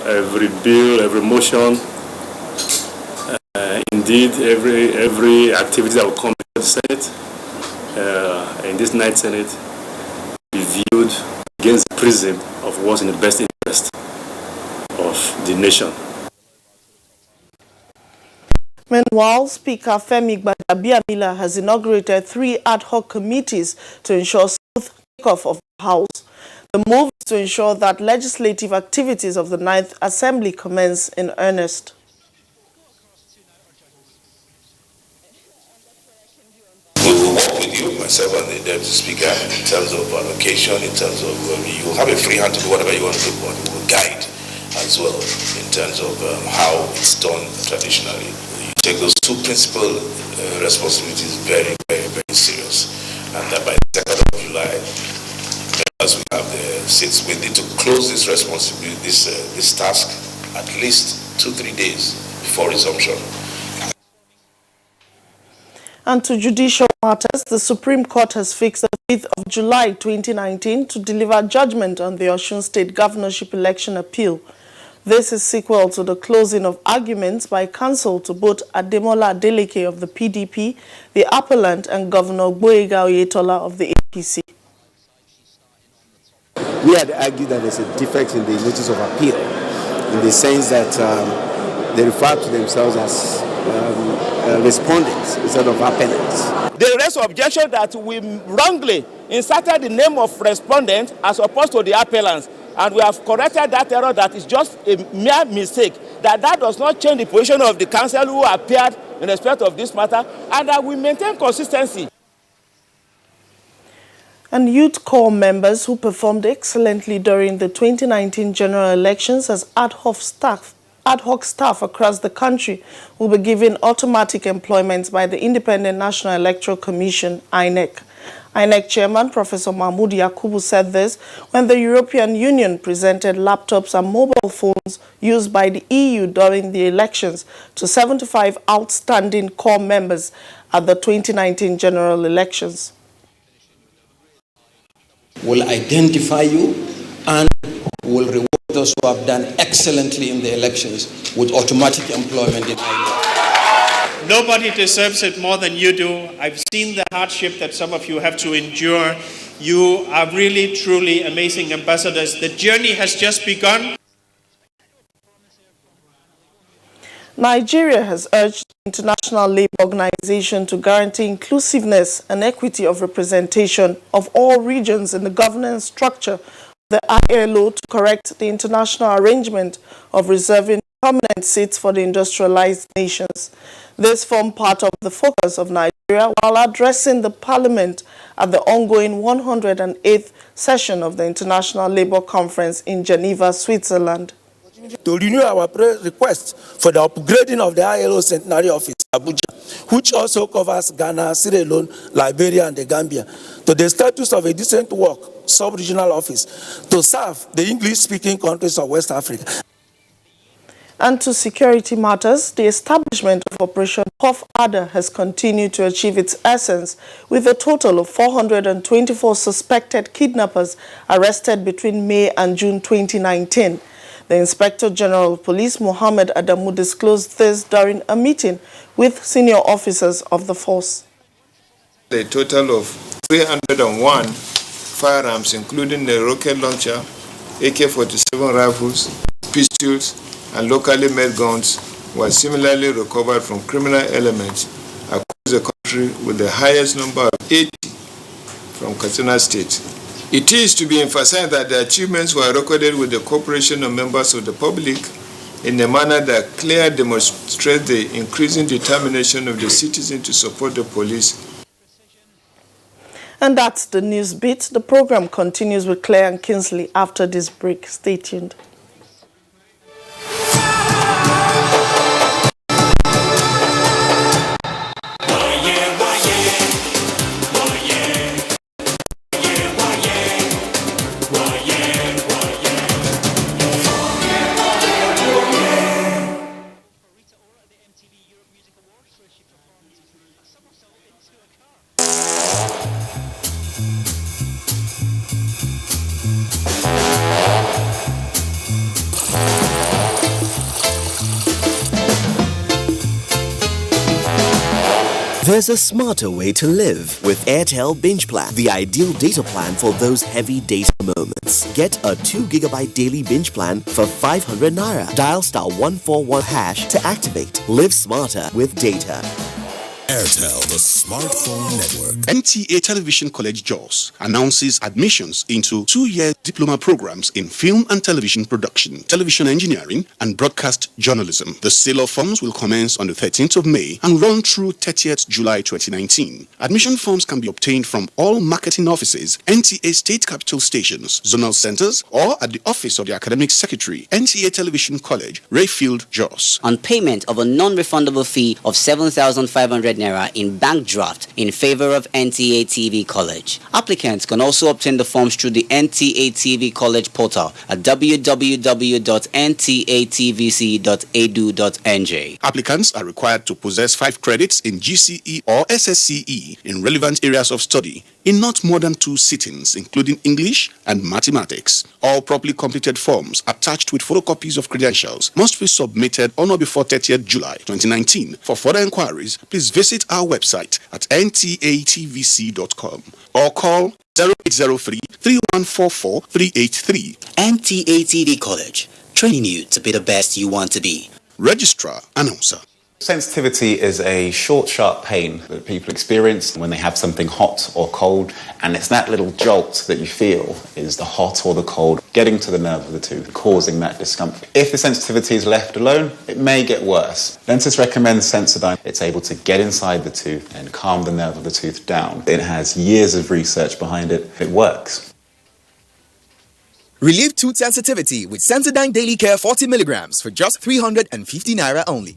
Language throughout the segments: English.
every bill, every motion, indeed every activity that will come to the Senate, in this ninth Senate, be viewed against the prism of what's in the best interest of the nation. Meanwhile, Speaker Femi Gbadabiamila has inaugurated 3 ad hoc committees to ensure smooth takeoff of the House. The move is to ensure that legislative activities of the 9th Assembly commence in earnest. We will work with you, myself and the Deputy Speaker, in terms of allocation, in terms of you have a free hand to do whatever you want to do, but we will guide as well in terms of how it's done traditionally. You take those 2 principal responsibilities very, very, very serious, and that by the 2nd of July, as we have the seats, we need to close this responsibility, this task, at least 2-3 days before resumption. And to judicial matters, the Supreme Court has fixed the 5th of July 2019 to deliver judgment on the Osun State governorship election appeal. This is sequel to the closing of arguments by counsel to both Ademola Adeleke of the PDP, the appellant, and Governor Gboyega Oyetola of the APC. We had argued that there's a defect in the notice of appeal, in the sense that they refer to themselves as respondents instead of appellants. They raised objection that we wrongly inserted the name of respondent as opposed to the appellants, and we have corrected that error. That is just a mere mistake. That does not change the position of the counsel who appeared in respect of this matter, and that we maintain consistency. And youth corps members who performed excellently during the 2019 general elections as ad hoc staff across the country will be given automatic employment by the Independent National Electoral Commission, INEC. INEC Chairman Professor Mahmoud Yakubu said this when the European Union presented laptops and mobile phones used by the EU during the elections to 75 outstanding corps members at the 2019 general elections. Will identify you and will reward those who have done excellently in the elections with automatic employment in INEC. Nobody deserves it more than you do. I've seen the hardship that some of you have to endure. You are really, truly amazing ambassadors. The journey has just begun. Nigeria has urged the International Labour Organization to guarantee inclusiveness and equity of representation of all regions in the governance structure of the ILO to correct the international arrangement of reserving permanent seats for the industrialized nations. This formed part of the focus of Nigeria while addressing the Parliament at the ongoing 108th session of the International Labour Conference in Geneva, Switzerland. To renew our request for the upgrading of the ILO Centenary Office, Abuja, which also covers Ghana, Sierra Leone, Liberia, and the Gambia, to the status of a decent work sub-regional office to serve the English-speaking countries of West Africa. And to security matters, the establishment of Operation Puff Adder has continued to achieve its essence, with a total of 424 suspected kidnappers arrested between May and June 2019. The Inspector General of Police, Mohammed Adamu, disclosed this during a meeting with senior officers of the force. A total of 301 firearms, including the rocket launcher, AK-47 rifles, pistols, and locally made guns, were similarly recovered from criminal elements across the country, with the highest number of 80 from Katsina State. It is to be emphasized that the achievements were recorded with the cooperation of members of the public in a manner that clearly demonstrates the increasing determination of the citizens to support the police. And that's the news bit. The program continues with Claire and Kinsley after this break. Stay tuned. There's a smarter way to live with Airtel Binge Plan, the ideal data plan for those heavy data moments. Get a 2 GB daily binge plan for 500 Naira. Dial *141# to activate. Live smarter with data. Airtel, the smartphone network. NTA Television College Jos announces admissions into 2-year diploma programs in film and television production, television engineering, and broadcast journalism. The sale of forms will commence on the 13th of May and run through 30th July 2019. Admission forms can be obtained from all marketing offices, NTA state capital stations, zonal centers, or at the office of the academic secretary, NTA Television College, Rayfield, Jos. On payment of a non-refundable fee of 7,500 Naira in bank draft in favor of NTA TV College. Applicants can also obtain the forms through the NTA TV College portal at www.ntatvc.edu.nj. Applicants are required to possess 5 credits in GCE or SSCE in relevant areas of study in not more than 2 sittings, including English and mathematics. All properly completed forms attached with photocopies of credentials must be submitted on or before 30th July 2019. For further inquiries, please visit our website at ntatvc.com or call 0803 3144 383. NTA TV College, training you to be the best you want to be. Registrar Announcer. Sensitivity is a short, sharp pain that people experience when they have something hot or cold, and it's that little jolt that you feel is the hot or the cold getting to the nerve of the tooth, causing that discomfort. If the sensitivity is left alone, it may get worse. Dentists recommend Sensodyne. It's able to get inside the tooth and calm the nerve of the tooth down. It has years of research behind it. It works. Relieve tooth sensitivity with Sensodyne Daily Care 40 milligrams for just 350 Naira only.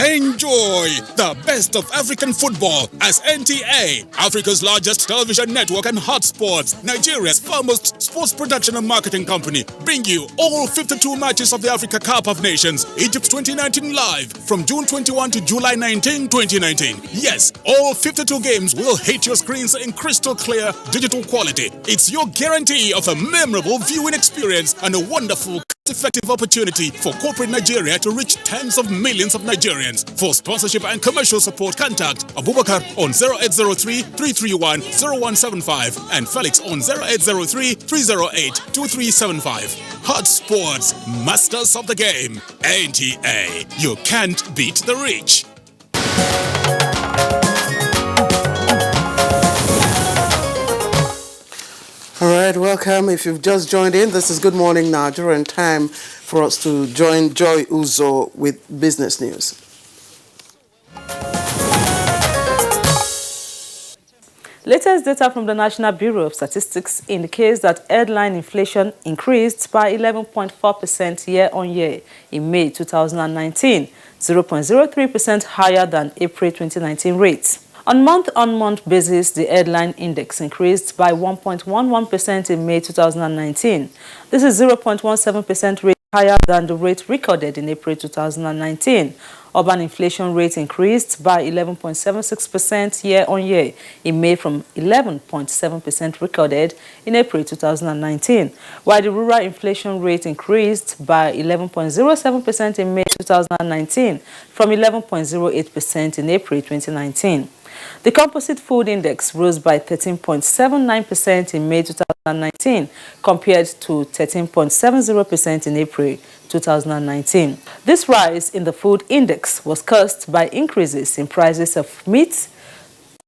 Enjoy the best of African football as NTA, Africa's largest television network and hotspots, Nigeria's foremost sports production and marketing company, bring you all 52 matches of the Africa Cup of Nations, Egypt 2019 live from June 21 to July 19, 2019. Yes, all 52 games will hit your screens in crystal clear digital quality. It's your guarantee of a memorable viewing experience and a wonderful effective opportunity for corporate Nigeria to reach tens of millions of Nigerians. For sponsorship and commercial support, contact Abubakar on 0803-331-0175 and Felix on 0803-308-2375. Hot Sports, masters of the game. NTA, you can't beat the reach. All right, welcome. If you've just joined in, this is Good Morning Nigeria, and time for us to join Joy Uzo with business news. Latest data from the National Bureau of Statistics indicates that headline inflation increased by 11.4% year-on-year in May 2019, 0.03% higher than April 2019 rates. On month-on-month basis, the headline index increased by 1.11% in May 2019. This is 0.17% rate higher than the rate recorded in April 2019. Urban inflation rate increased by 11.76% year-on-year in May from 11.7% recorded in April 2019, while the rural inflation rate increased by 11.07% in May 2019 from 11.08% in April 2019. The composite food index rose by 13.79% in May 2019 compared to 13.70% in April 2019. This rise in the food index was caused by increases in prices of meat,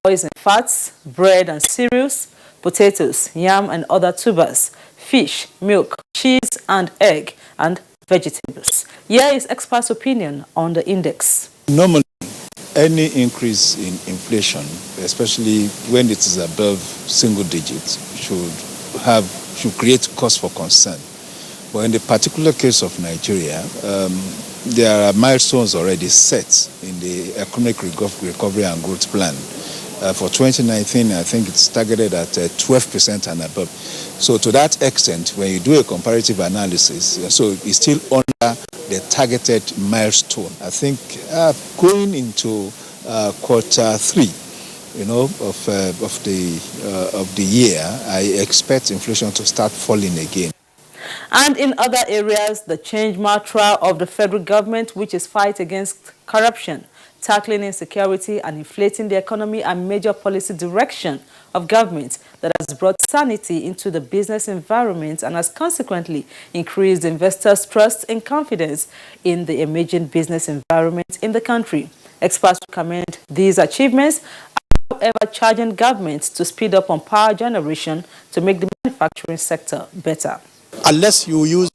oils and fats, bread and cereals, potatoes, yam and other tubers, fish, milk, cheese and egg, and vegetables. Here is experts' opinion on the index. Normally, any increase in inflation, especially when it is above single digits, should create cause for concern. But in the particular case of Nigeria, there are milestones already set in the Economic Recovery and Growth Plan. For 2019, I think it's targeted at 12% and above. So to that extent, when you do a comparative analysis, so it's still under the targeted milestone. I think going into quarter 3, of the year, I expect inflation to start falling again. And in other areas, the change mantra of the federal government, which is fight against corruption, tackling insecurity and inflating the economy are major policy direction of government that has brought sanity into the business environment and has consequently increased investors' trust and confidence in the emerging business environment in the country. Experts commend these achievements, however, charging governments to speed up on power generation to make the manufacturing sector better. Unless you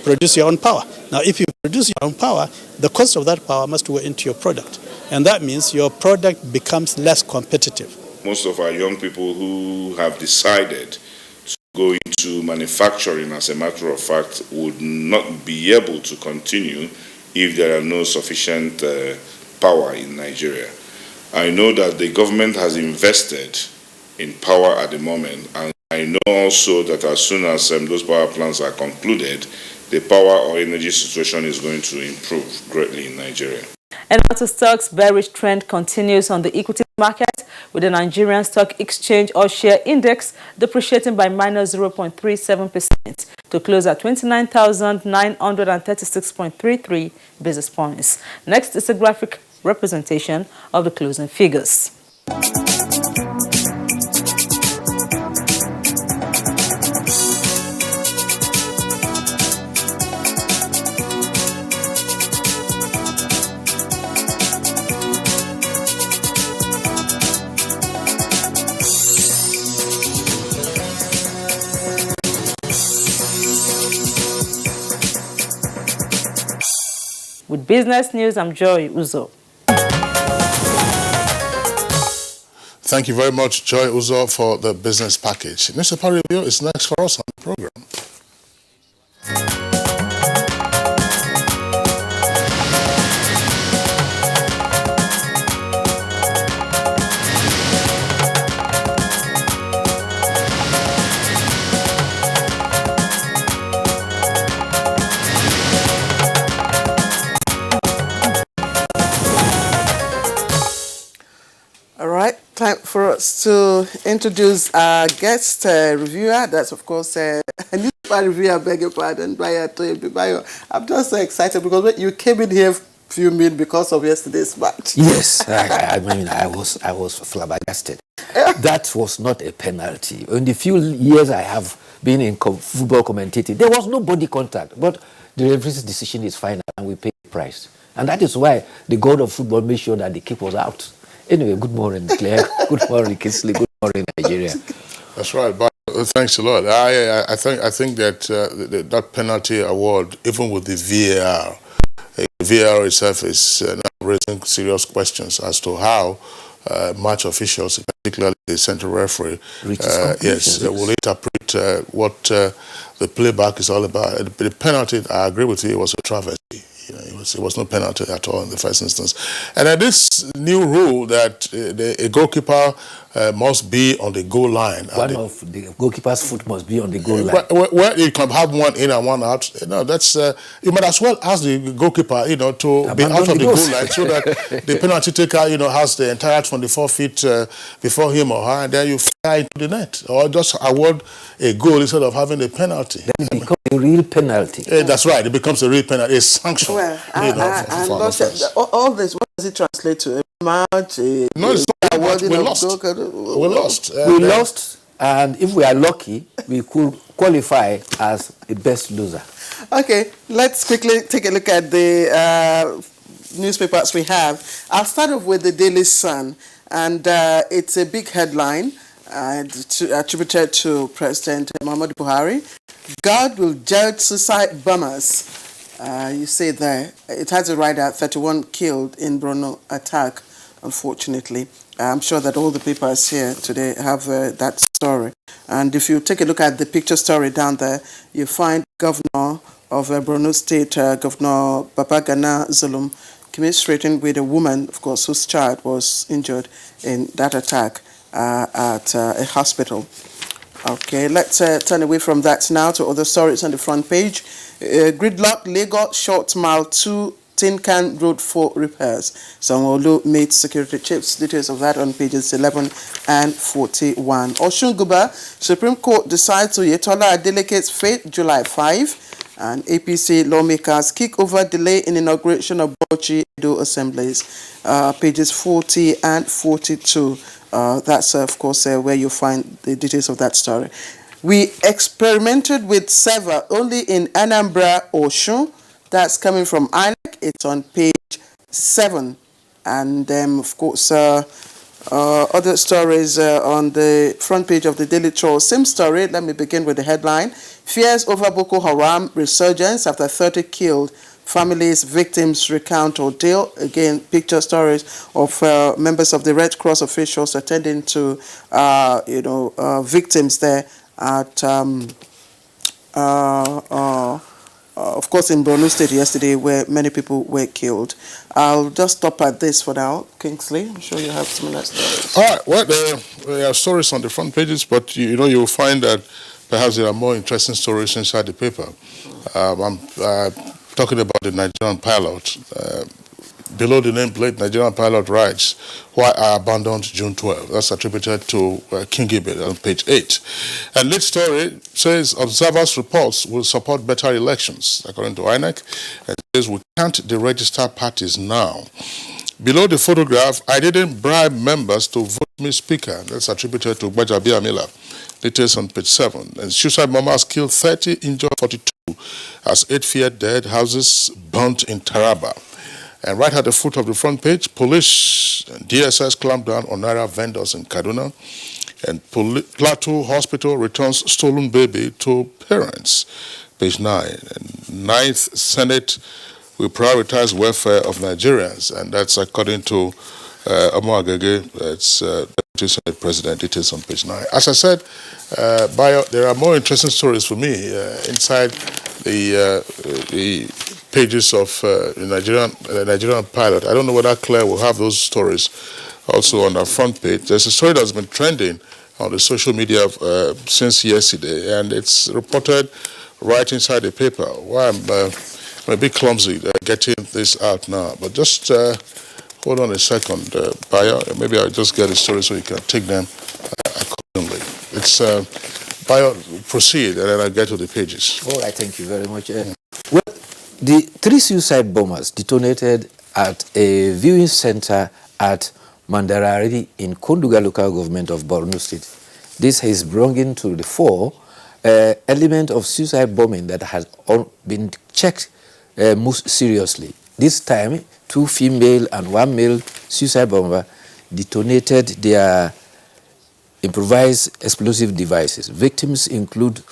produce your own power. Now, if you produce your own power, the cost of that power must go into your product. And that means your product becomes less competitive. Most of our young people who have decided to go into manufacturing, as a matter of fact, would not be able to continue if there are no sufficient power in Nigeria. I know that the government has invested in power at the moment, and I know also that as soon as those power plants are concluded, the power or energy situation is going to improve greatly in Nigeria. And after stocks, bearish trend continues on the equity market, with the Nigerian Stock Exchange or Share Index depreciating by minus 0.37% to close at 29,936.33 basis points. Next is a graphic representation of the closing figures. With business news, I'm Joy Uzo. Thank you very much, Joy Uzo, for the business package. Newspaper review is next for us on the program. Time for us to introduce our guest reviewer. That's, of course, a newspaper reviewer, I beg your pardon, I'm just so excited because you came in here fuming because of yesterday's match. Yes, I mean, I was flabbergasted. That was not a penalty. In the few years I have been in football commentating, there was no body contact, but the referee's decision is final and we pay the price. And that is why the god of football made sure that the kick was out. Anyway, good morning, Claire. Good morning, Kinsley. Good morning, Nigeria. That's right. But thanks a lot. I think that that penalty award, even with the VAR itself is now raising serious questions as to how match officials, particularly the central referee, will interpret what the playback is all about. The penalty, I agree with you, it was a travesty. It was no penalty at all in the first instance. And this new rule that a goalkeeper must be on the goal line. One of the goalkeeper's foot must be on the goal line. Where you can have one in and one out, that's you might as well ask the goalkeeper, to be out of the goal line so that the penalty taker, has the entire 24 feet before him or her, and then you fly into the net, or just award a goal instead of having a penalty. Then it becomes a real penalty. That's right. It becomes a real penalty, a sanction. Well, all this, what does it translate to? A match? No, it's not. We lost. We lost. We lost, and if we are lucky, we could qualify as a best loser. Okay, let's quickly take a look at the newspapers we have. I'll start off with the Daily Sun, and it's a big headline attributed to President Muhammadu Buhari. God will judge suicide bombers. You say there, it has a rider, 31 killed in Borno attack, unfortunately. I'm sure that all the papers here today have that story. And if you take a look at the picture story down there, you find Governor of Borno State, Governor Babagana Zulum, commiserating with a woman, of course, whose child was injured in that attack at a hospital. Okay, let's turn away from that now to other stories on the front page. Gridlock, Lagos, short mile 2, Tin Can Road 4 repairs. Sanwo-Olu made security chiefs. Details of that on pages 11 and 41. Oshun Guba, Supreme Court decides to Oyetola delegates fate July 5. And APC lawmakers kick over delay in inauguration of Bauchi Edo assemblies. Pages 40 and 42. That's, of course, where you find the details of that story. We experimented with server only in Anambra, Osun. That's coming from INEC. It's on page 7. And, of course, other stories on the front page of the Daily Troll. Same story. Let me begin with the headline. Fears over Boko Haram resurgence after 30 killed. Families, victims recount ordeal. Again, picture stories of members of the Red Cross officials attending to, victims there at, of course, in Borno State yesterday, where many people were killed. I'll just stop at this for now. Kingsley, I'm sure you have similar stories. All right. Well, there are stories on the front pages, but you'll find that perhaps there are more interesting stories inside the paper. I'm talking about the Nigerian pilot. Below the nameplate, Nigerian pilot writes, "Why I abandoned June 12." That's attributed to King Ibed on page 8. And lead story says observers' reports will support better elections, according to INEC. And says we can't deregister parties now. Below the photograph, "I didn't bribe members to vote me speaker." That's attributed to Gbajabi Amila. Details on page 7. And suicide bombers killed 30, injured 42, as 8 feared dead, houses burnt in Taraba. And right at the foot of the front page, police and DSS clamped down on Naira vendors in Kaduna. And Plateau Hospital returns stolen baby to parents. Page 9. And 9th Senate will prioritize welfare of Nigerians. And that's according to Omo Agege, it's Deputy Senate President. Details on page 9. As I said, there are more interesting stories for me inside the pages of the Nigerian pilot. I don't know whether Claire will have those stories also on our front page. There's a story that's been trending on the social media since yesterday, and it's reported right inside the paper. Well, I'm a bit clumsy getting this out now, but just hold on a second, Bayo. Maybe I'll just get the story so you can take them accordingly. It's Bayo, proceed, and then I'll get to the pages. All right, thank you very much. Well, the 3 suicide bombers detonated at a viewing center at Mandarari in Konduga local government of Borno State. This has brought to the fore element of suicide bombing that has been checked most seriously. This time, 2 female and 1 male suicide bomber detonated their improvised explosive devices. Victims include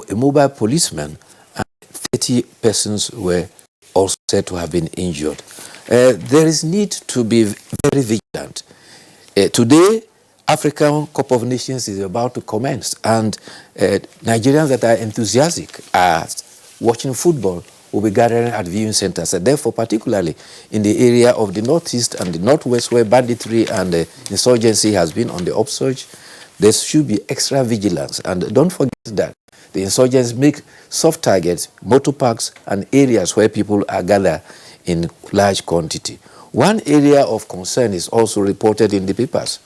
a mobile policeman, and 30 persons were also said to have been injured. There is need to be very vigilant. Today, African Cup of Nations is about to commence, and Nigerians that are enthusiastic at watching football will be gathering at viewing centers. And therefore, particularly in the area of the northeast and the northwest, where banditry and insurgency has been on the upsurge, there should be extra vigilance. And don't forget that the insurgents make soft targets, motor parks, and areas where people are gathered in large quantity. One area of concern is also reported in the papers.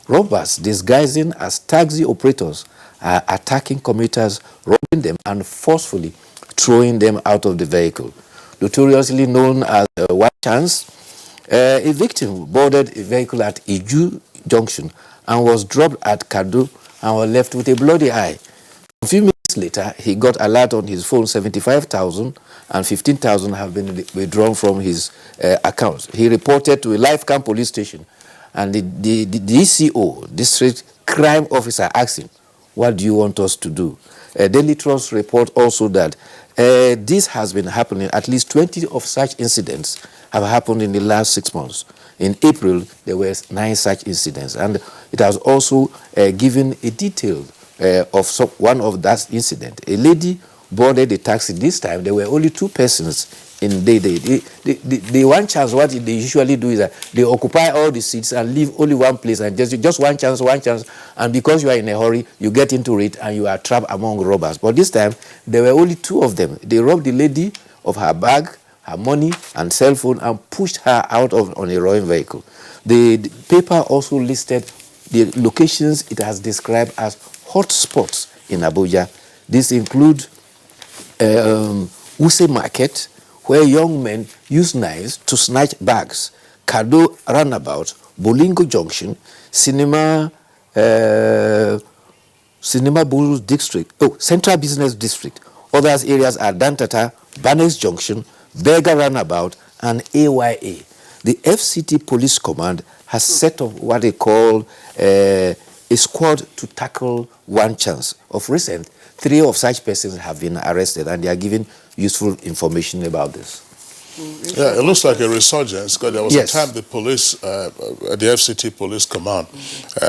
Robbers disguising as taxi operators are attacking commuters, robbing them, and forcefully throwing them out of the vehicle. Notoriously known as One Chance, a victim boarded a vehicle at Iju Junction and was dropped at Kadu and was left with a bloody eye. A few minutes later, he got alert on his phone, 75,000 and 15,000 have been withdrawn from his account. He reported to a live camp police station, and the DCO, District Crime Officer, asked him, "What do you want us to do?" Daily Trust report also that this has been happening. At least 20 of such incidents have happened in the last 6 months. In April, there were 9 such incidents, and it has also given a detail of one of that incident. A lady boarded a taxi. This time, there were only 2 persons in the One Chance. What they usually do is that they occupy all the seats and leave only one place, and just one chance, and because you are in a hurry, you get into it and you are trapped among robbers. But this time, there were only 2 of them. They robbed the lady of her bag, her money, and cell phone, and pushed her out on a rolling vehicle. The paper also listed the locations it has described as hot spots in Abuja. These include Wuse Market, where young men use knives to snatch bags. Kado Roundabout, Bolingo Junction, Cinema Bulls District, Central Business District. Other areas are Dantata, Banes Junction, Berger Roundabout, and AYA. The FCT Police Command has set up what they call a squad to tackle one chance. Of recent, 3 of such persons have been arrested, and they are given useful information about this. Yeah, it looks like a resurgence, because there was a time the police, the FCT Police Command,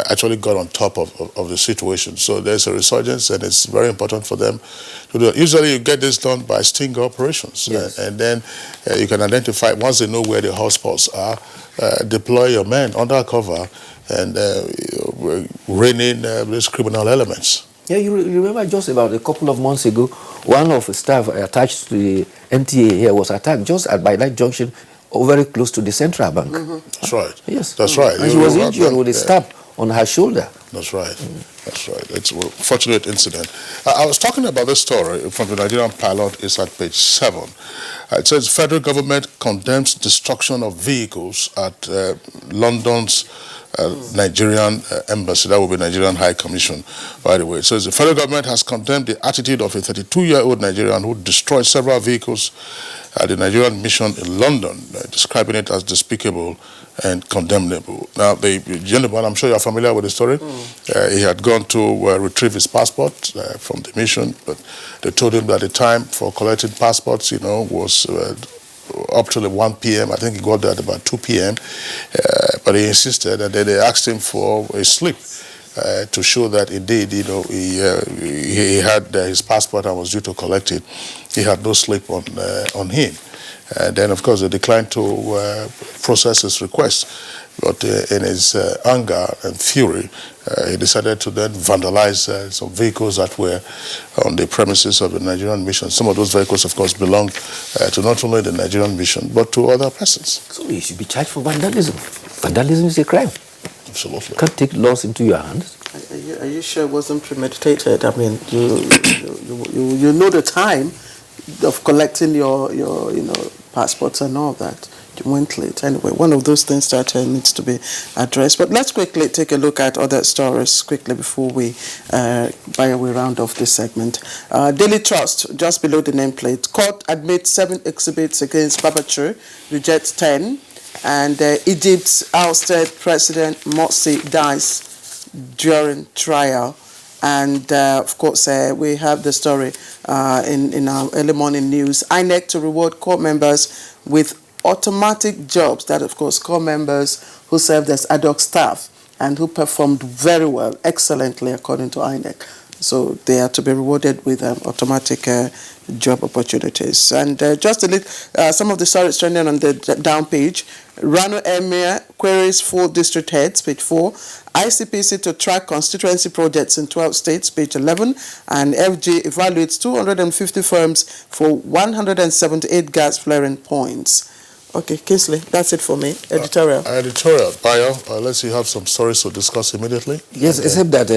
actually got on top of the situation. So there's a resurgence, and it's very important for them to do it. Usually you get this done by sting operations, and then you can identify, once they know where the hotspots are, deploy your men undercover and rein in these criminal elements. Yeah, you remember just about a couple of months ago, one of the staff attached to the MTA here was attacked just by that junction, very close to the Central Bank. That's right. Yes. That's right. And she was injured with a stab on her shoulder. That's right. That's right. It's a fortunate incident. I was talking about this story from the Nigerian Pilot. It's at page 7. It says federal government condemns destruction of vehicles at London's Nigerian embassy. That will be Nigerian High Commission, by the way. It says the federal government has condemned the attitude of a 32-year-old Nigerian who destroyed several vehicles at the Nigerian mission in London, describing it as despicable and condemnable. Now, the gentleman, I'm sure you're familiar with the story. He had gone to retrieve his passport from the mission, but they told him that the time for collecting passports, was up till 1 p.m. I think he got there at about 2 p.m. But he insisted, and then they asked him for a slip to show that indeed, he had his passport and was due to collect it. He had no slip on him. And then, of course, they declined to process his request. But in his anger and fury, he decided to then vandalize some vehicles that were on the premises of the Nigerian mission. Some of those vehicles, of course, belong to not only the Nigerian mission, but to other persons. So you should be charged for vandalism. Vandalism is a crime. Absolutely. You can't take laws into your hands. Are you sure it wasn't premeditated? I mean, you know the time of collecting your passports and all that. You went late. Anyway, one of those things that needs to be addressed. But let's quickly take a look at other stories quickly before we round off this segment. Daily Trust, just below the nameplate. Court admits 7 exhibits against Babachir, rejects 10. And Egypt's ousted President Morsi dies during trial. And, of course, we have the story in our early morning news. INEC to reward corps members with automatic jobs. That, of course, corps members who served as ad hoc staff and who performed very well, excellently, according to INEC. So they are to be rewarded with automatic job opportunities. And just a little, some of the stories trending on the down page. Rano Emir queries 4 district heads, page 4. ICPC to track constituency projects in 12 states, page 11. And FG evaluates 250 firms for 178 gas flaring points. Okay, Kingsley, that's it for me. Editorial. Editorial. Bayo, let's see, have some stories to discuss immediately. Yes, except that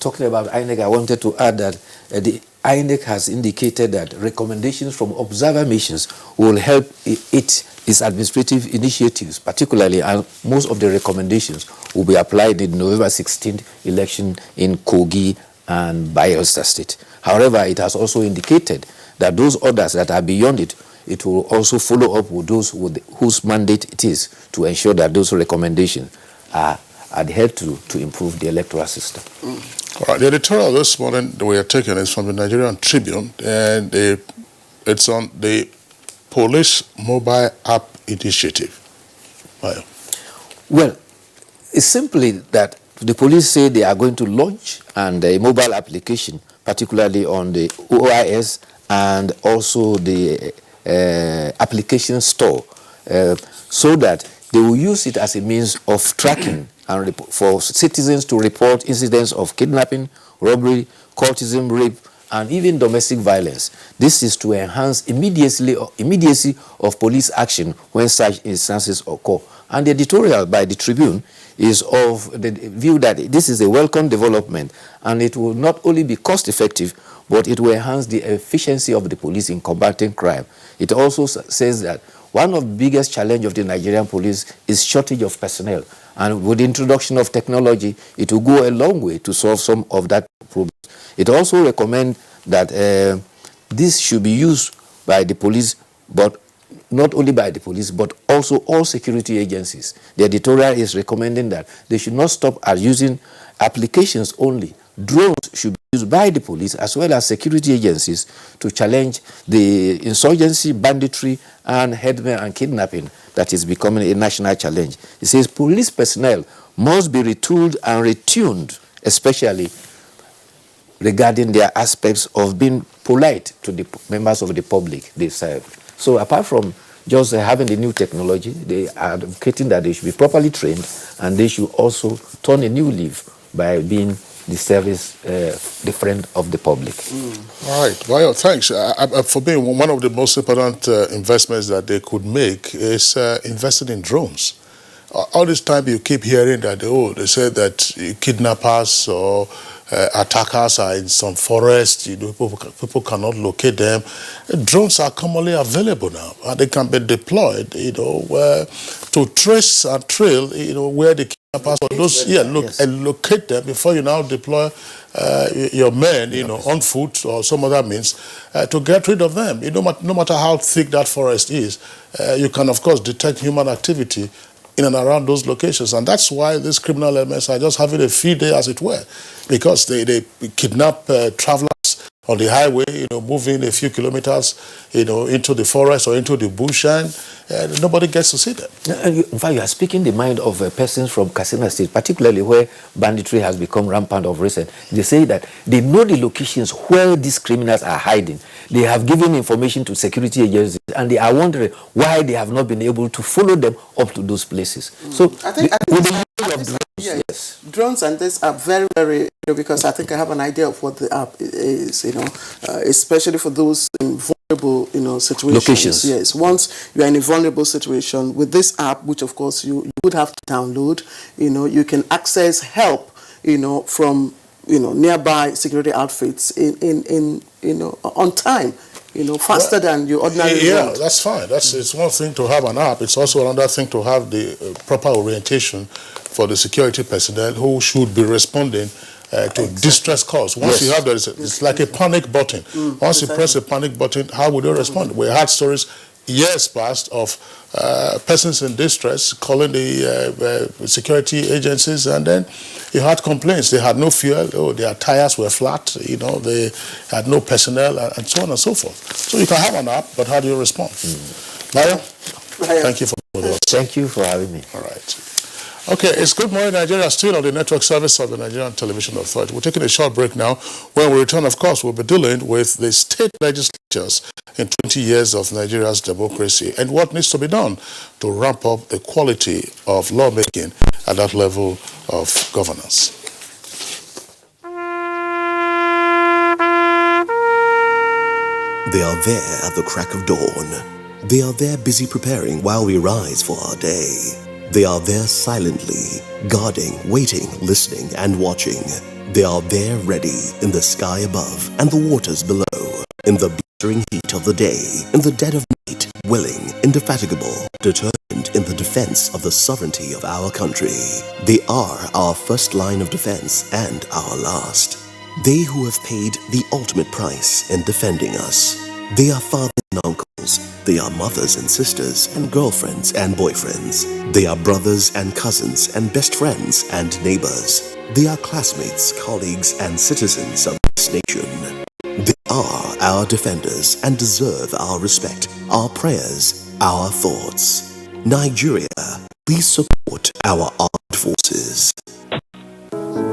talking about INEC, I wanted to add that the INEC has indicated that recommendations from observer missions will help its administrative initiatives, particularly, and most of the recommendations will be applied in November 16th election in Kogi and Bayelsa State. However, it has also indicated that those orders that are beyond it, it will also follow up with those whose mandate it is to ensure that those recommendations are adhered to improve the electoral system. All right, the editorial this morning that we are taking is from the Nigerian Tribune, and it's on the Police Mobile App Initiative. Well, it's simply that the police say they are going to launch a mobile application, particularly on the OIS and also the application store, so that they will use it as a means of tracking and for citizens to report incidents of kidnapping, robbery, cultism, rape, and even domestic violence. This is to enhance immediacy of police action when such instances occur. And the editorial by the Tribune is of the view that this is a welcome development, and it will not only be cost effective, but it will enhance the efficiency of the police in combating crime. It also says that one of the biggest challenges of the Nigerian police is shortage of personnel. And with the introduction of technology, it will go a long way to solve some of that problem. It also recommends that this should be used by the police, but not only by the police, but also all security agencies. The editorial is recommending that they should not stop at using applications only. Drones should be used by the police as well as security agencies to challenge the insurgency, banditry, and headmen and kidnapping that is becoming a national challenge. It says police personnel must be retooled and retuned, especially regarding their aspects of being polite to the members of the public they serve. So apart from just having the new technology, they are advocating that they should be properly trained, and they should also turn a new leaf by being the service, the friend of the public. All right. Well, thanks. For me, one of the most important investments that they could make is investing in drones. All this time you keep hearing that, they say that kidnappers or attackers are in some forest, people cannot locate them. Drones are commonly available now, and they can be deployed, to trace and trail, where the kidnappers or those, and locate them before you now deploy your men, on foot or some other means to get rid of them. No matter how thick that forest is, you can of course detect human activity in and around those locations. And that's why these criminal elements are just having a field day, as it were, because they kidnap travelers on the highway, moving a few kilometers, into the forest or into the bush, and nobody gets to see them. In fact, you are speaking the mind of persons from Katsina State, particularly where banditry has become rampant of recent. They say that they know the locations where these criminals are hiding. They have given information to security agencies, and they are wondering why they have not been able to follow them up to those places. So, I think yes, drones and this are very, very, because I think I have an idea of what the app is, especially for those in vulnerable, situations. Locations. Yes, once you are in a vulnerable situation with this app, which of course you would have to download, you can access help, from nearby security outfits in on time, faster than your ordinary road. That's fine. It's one thing to have an app. It's also another thing to have the proper orientation for the security personnel who should be responding to distress calls. Once you have that, it's like a panic button. Once you press a panic button, how would they respond? We had stories years past of persons in distress calling the security agencies, and then you had complaints. They had no fuel, their tires were flat, they had no personnel, and so on and so forth. So you can have an app, but how do you respond? Maya, thank you for being with us. Thank you for having me. All right. Okay, it's Good Morning Nigeria, still on the network service of the Nigerian Television Authority. We're taking a short break now. When we return, of course, we'll be dealing with the state legislatures in 20 years of Nigeria's democracy and what needs to be done to ramp up the quality of lawmaking at that level of governance. They are there at the crack of dawn. They are there busy preparing while we rise for our day. They are there silently, guarding, waiting, listening, and watching. They are there ready in the sky above and the waters below, in the blistering heat of the day, in the dead of night, willing, indefatigable, determined in the defense of the sovereignty of our country. They are our first line of defense and our last. They who have paid the ultimate price in defending us. They are fathers and uncles. They are mothers and sisters and girlfriends and boyfriends. They are brothers and cousins and best friends and neighbors. They are classmates, colleagues, and citizens of this nation. They are our defenders and deserve our respect, our prayers, our thoughts. Nigeria, please support our armed forces.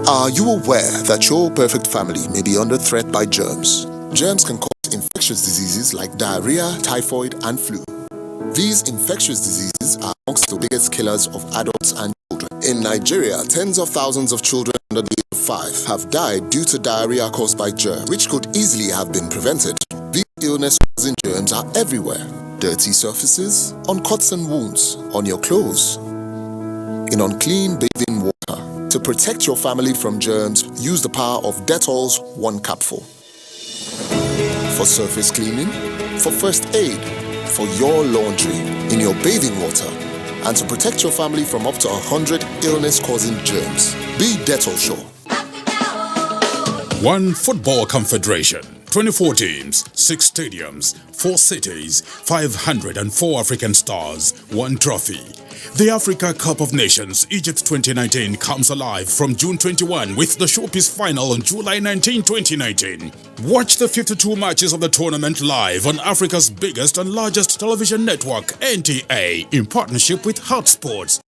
Are you aware that your perfect family may be under threat by germs? Germs can cause infectious diseases like diarrhea, typhoid, and flu. These infectious diseases are amongst the biggest killers of adults and children. In Nigeria, tens of thousands of children under the age of 5 have died due to diarrhea caused by germs, which could easily have been prevented. These illness-causing germs are everywhere. Dirty surfaces, on cuts and wounds, on your clothes, in unclean bathing water. To protect your family from germs, use the power of Dettol's 1 capful. for surface cleaning, for first aid, for your laundry, in your bathing water, and to protect your family from up to 100 illness-causing germs. Be Dettol sure. One football confederation, 24 teams, 6 stadiums, 4 cities, 504 African stars, 1 trophy. The Africa Cup of Nations Egypt 2019 comes alive from June 21 with the showpiece final on July 19, 2019. Watch the 52 matches of the tournament live on Africa's biggest and largest television network, NTA, in partnership with Hotsports.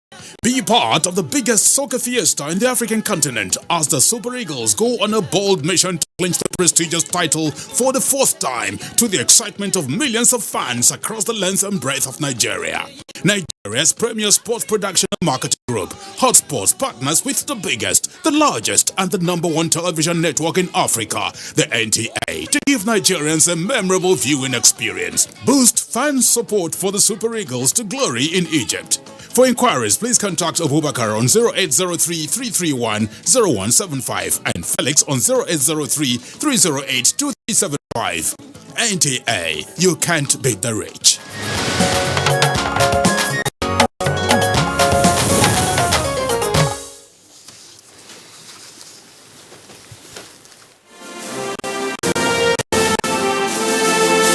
Be part of the biggest soccer fiesta in the African continent as the Super Eagles go on a bold mission to clinch the prestigious title for the 4th time, to the excitement of millions of fans across the length and breadth of Nigeria. Nigeria's premier sports production and marketing group, Hotsports, partners with the biggest, the largest, and the #1 television network in Africa, the NTA, to give Nigerians a memorable viewing experience. Boost fan support for the Super Eagles to glory in Egypt. For inquiries, please contact Abubakar on 0803-331-0175 and Felix on 0803-308-2375. NTA, you can't beat the rich.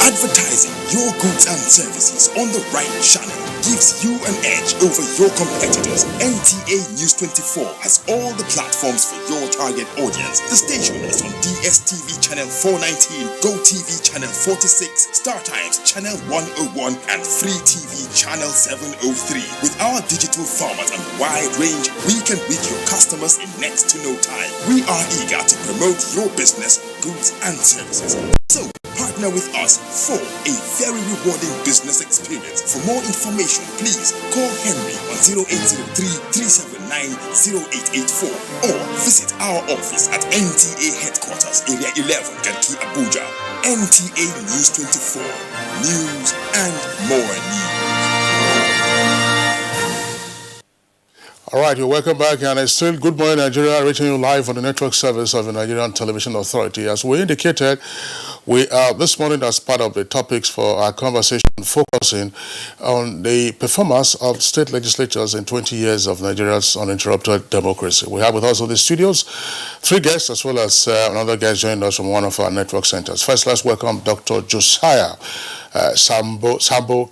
Advertising your goods and services on the right channel gives you an edge over your competitors. NTA News 24 has all the platforms for your target audience. The station is on DSTV channel 419, GoTV channel 46, StarTimes channel 101, and Free TV channel 703. With our digital format and wide range, we can reach your customers in next to no time. We are eager to promote your business, goods, and services. So, partner with us for a very rewarding business experience. For more information, please call Henry on 0803-379-0884 or visit our office at NTA Headquarters, Area 11, Garki, Abuja. NTA News 24. News and more news. All right, you're welcome back, and it's still Good Morning Nigeria, reaching you live on the network service of the Nigerian Television Authority. As we indicated, we are this morning, as part of the topics for our conversation, focusing on the performance of state legislatures in 20 years of Nigeria's uninterrupted democracy. We have with us in the studios 3 guests, as well as another guest joining us from one of our network centers. First, let's welcome Dr. Josiah Sambo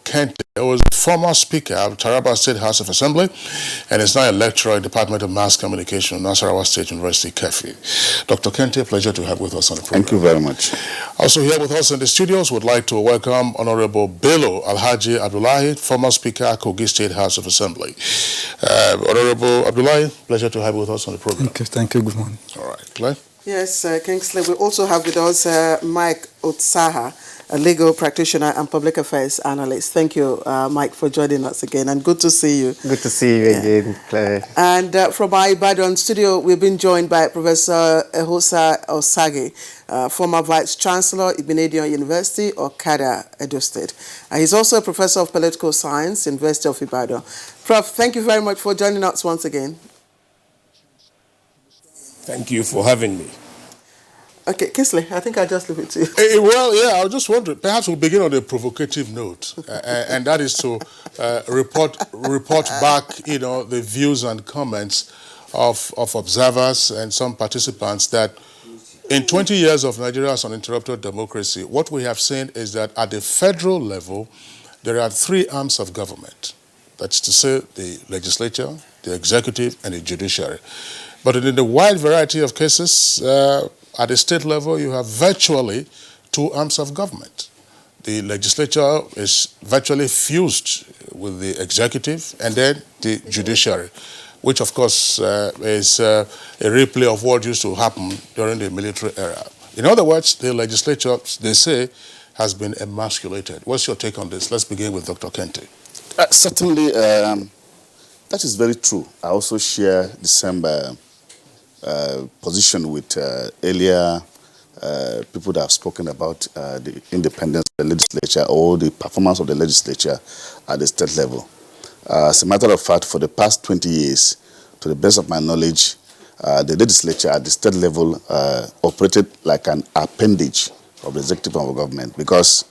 Kente, who was the former Speaker of Taraba State House of Assembly and is now a lecturer in the Department of Mass Communication, Nasarawa State University, Kefi. Dr. Kente, pleasure to have with us on the program. Thank you very much. Also here with us in the studios, would like to welcome Honorable Bello Alhaji Abdullahi, former Speaker, Kogi State House of Assembly. Honorable Abdullahi, pleasure to have you with us on the program. Thank you. Good morning. All right, Claire? Yes, Kingsley. We also have with us Mike Otsaha, a legal practitioner and public affairs analyst. Thank you, Mike, for joining us again, and good to see you. Good to see you again, Claire. And from our Ibadan studio, we've been joined by Professor Ehosa Osage, former Vice Chancellor, Igbinedion University, Okada, Edo State. He's also a Professor of Political Science, University of Ibadan. Prof, thank you very much for joining us once again. Thank you for having me. Okay, Kingsley, I think I'll just leave it to you. Well, yeah, I was just wondering, perhaps we'll begin on a provocative note, and that is to report back, the views and comments of observers and some participants that in 20 years of Nigeria's uninterrupted democracy, what we have seen is that at the federal level, there are 3 arms of government. That's to say, the legislature, the executive, and the judiciary. But in the wide variety of cases, at the state level, you have virtually 2 arms of government. The legislature is virtually fused with the executive, and then the judiciary, which of course is a replay of what used to happen during the military era. In other words, the legislature, they say, has been emasculated. What's your take on this? Let's begin with Dr. Kente. Certainly, that is very true. I also share the same position with earlier people that have spoken about the independence of the legislature or the performance of the legislature at the state level. As a matter of fact, for the past 20 years, to the best of my knowledge, the legislature at the state level operated like an appendage of the executive arm of government, because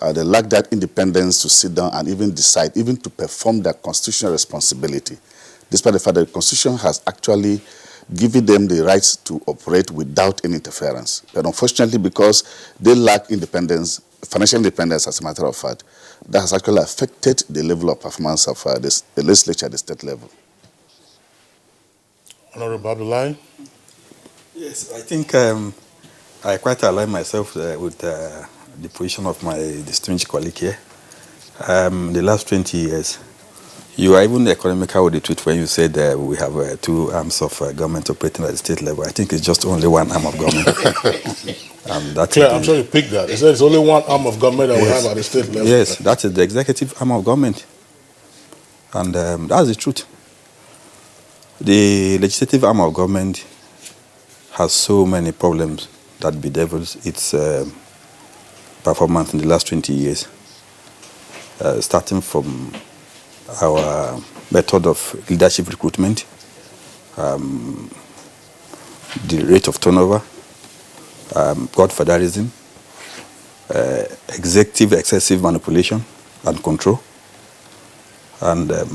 they lack that independence to sit down and even decide, even to perform their constitutional responsibility, despite the fact that the Constitution has actually given them the rights to operate without any interference. But unfortunately, because they lack independence, financial independence as a matter of fact, that has actually affected the level of performance of the legislature at the state level. Honorable Abdullahi? Yes, I think I quite align myself with the position of my distinguished colleague here. The last 20 years, you are even economical with the tweet when you said we have two arms of government operating at the state level. I think it's just only one arm of government. Claire, I'm sure you picked that. It said it's only one arm of government that we have at the state level. Yes, that is the executive arm of government. And that's the truth. The legislative arm of government has so many problems that bedevils its performance in the last 20 years, starting from our method of leadership recruitment, the rate of turnover, godfatherism, executive excessive manipulation and control, and a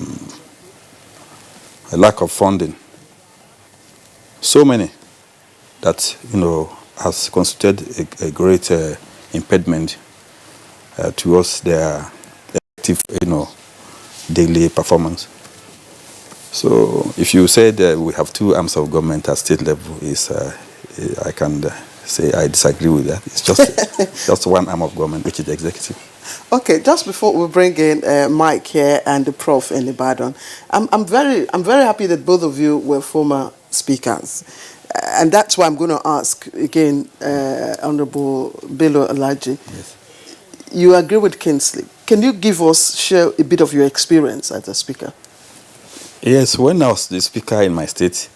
lack of funding. So many that, has constituted a great impediment towards their effective, daily performance. So if you said we have two arms of government at state level, I can say I disagree with that. It's just one arm of government, which is the executive. Okay, just before we bring in Mike here and the Prof in Ibadan, I'm very happy that both of you were former speakers, and that's why I'm going to ask again, Honourable Bello Alaji. Yes. You agree with Kingsley. Can you share a bit of your experience as a speaker? Yes, when I was the speaker in my state,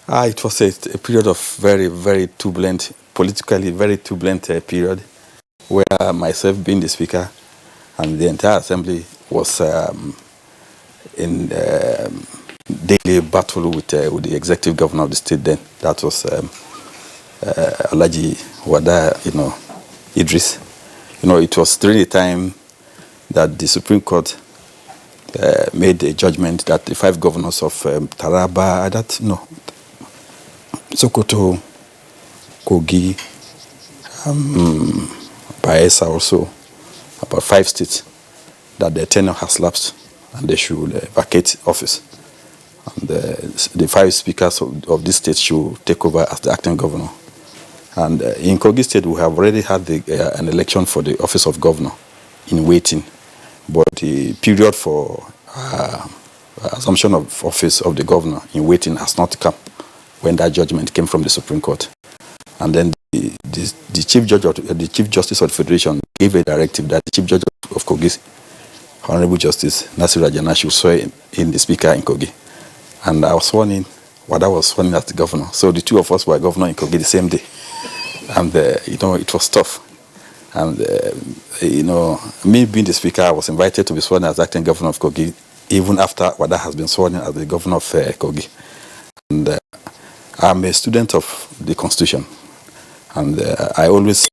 it was a period of very, very turbulent, politically very turbulent period, where myself being the speaker and the entire assembly was in daily battle with the executive governor of the state then. That was Alaji Wada, Idris. It was during the time that the Supreme Court made a judgment that the 5 governors of Taraba, Sokoto, Kogi, Bayelsa also, about 5 states, that their tenure has lapsed and they should vacate office. And the 5 speakers of this state should take over as the acting governor. And in Kogi State, we have already had an election for the office of governor in waiting. But the period for assumption of office of the governor in waiting has not come when that judgment came from the Supreme Court. And then the Chief Justice of the Federation gave a directive that the Chief Judge of Kogi, Honorable Justice Nasir Rajana, should swear in the speaker in Kogi. And I was sworn in, Wada was sworn in as the governor. So the two of us were governor in Kogi the same day. And, it was tough. And, me being the speaker, I was invited to be sworn as acting governor of Kogi, even after Wada has been sworn in as the governor of Kogi. And I'm a student of the Constitution. And I always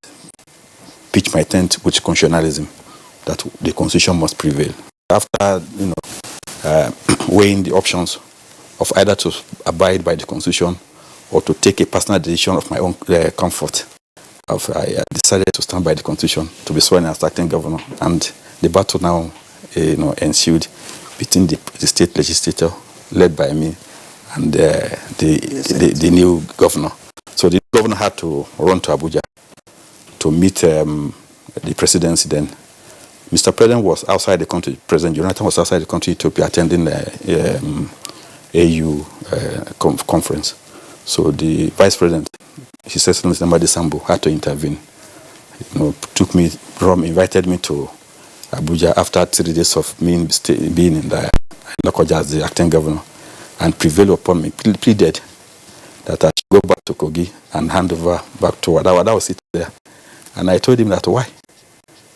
pitch my tent with constitutionalism, that the Constitution must prevail. After, weighing the options of either to abide by the Constitution or to take a personal decision of my own comfort, I decided to stand by the Constitution, to be sworn as acting governor. And the battle now, ensued between the state legislature, led by me, and the new governor. So the governor had to run to Abuja to meet the presidency then. Mr. President was outside the country. President Jonathan was outside the country to be attending the AU conference. So the vice president, His Excellency Namadi Sambo, had to intervene. Invited me to Abuja after 3 days of me being in the Lokoja as the acting governor, and prevailed upon me, pleaded that I should go back to Kogi and hand over back to Wada. Wada was sitting there. And I told him that, why?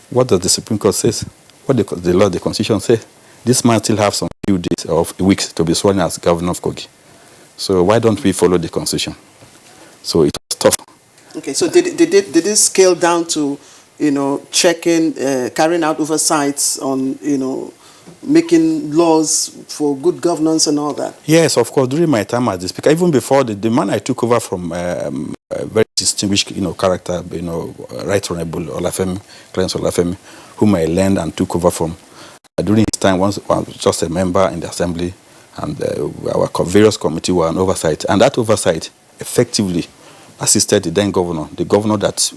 What does the Supreme Court say? What the law, the Constitution say? This man still have some few days or weeks to be sworn as governor of Kogi. So why don't we follow the Constitution? So it was tough. Okay, so did it scale down to, checking, carrying out oversights on, making laws for good governance and all that? Yes, of course. During my time as the speaker, even before the man I took over from a very distinguished, character, Right Honorable Olafemi, Clarence Olafemi, whom I learned and took over from. During his time, once I was just a member in the assembly, and our various committees were on oversight, and that oversight effectively assisted the then governor, the governor that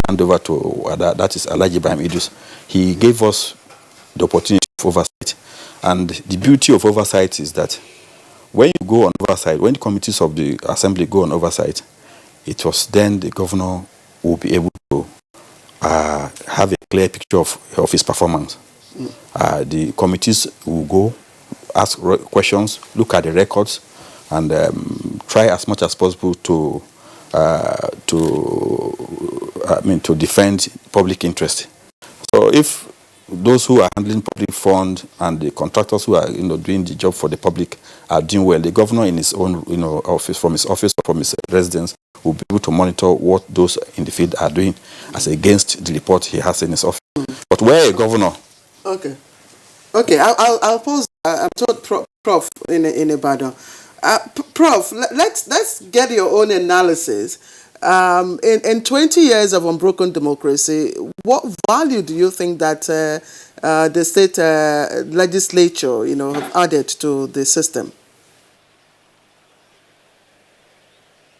hand over to that is Alhaji Ibrahim Idris. He gave us the opportunity of oversight, and the beauty of oversight is that when you go on oversight, when the committees of the assembly go on oversight, it was then the governor who will be able to have a clear picture of his performance. The committees will go, ask questions, look at the records, and try as much as possible to defend public interest. So if those who are handling public fund and the contractors who are doing the job for the public are doing well, the governor in his own office, from his office or from his residence, will be able to monitor what those in the field are doing as against the report he has in his office. But where a governor... Okay, I'll pause. I'm told Prof in Ibadan. Prof, let's get your own analysis. In 20 years of unbroken democracy, what value do you think that the state legislature, have added to the system?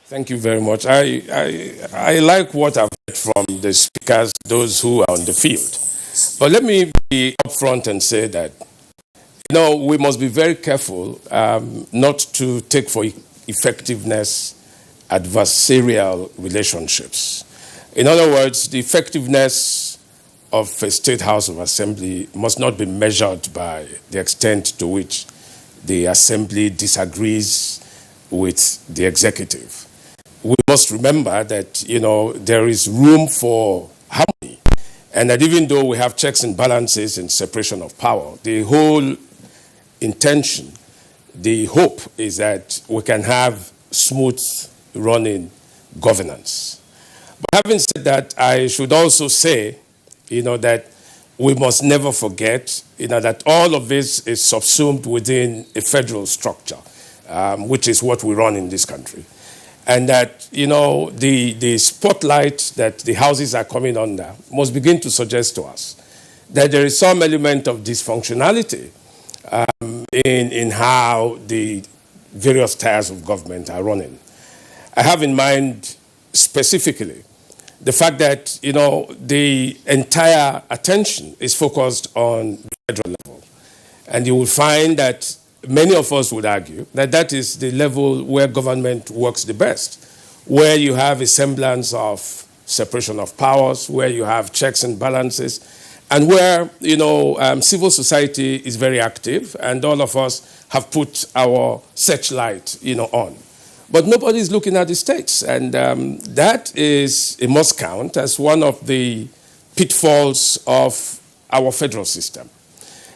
Thank you very much. I like what I've heard from the speakers, those who are on the field. But let me be upfront and say that, we must be very careful not to take for effectiveness adversarial relationships. In other words, the effectiveness of a state house of assembly must not be measured by the extent to which the assembly disagrees with the executive. We must remember that, there is room for harmony, and that even though we have checks and balances and separation of power, the whole intention, the hope is that we can have smooth running governance. But having said that, I should also say, that we must never forget, that all of this is subsumed within a federal structure, which is what we run in this country. And that, the spotlight that the houses are coming under must begin to suggest to us that there is some element of dysfunctionality in how the various tiers of government are running. I have in mind specifically the fact that, the entire attention is focused on the federal level. And you will find that many of us would argue that that is the level where government works the best, where you have a semblance of separation of powers, where you have checks and balances, and where, civil society is very active, and all of us have put our searchlight, on. But nobody is looking at the states, and that is a must count as one of the pitfalls of our federal system.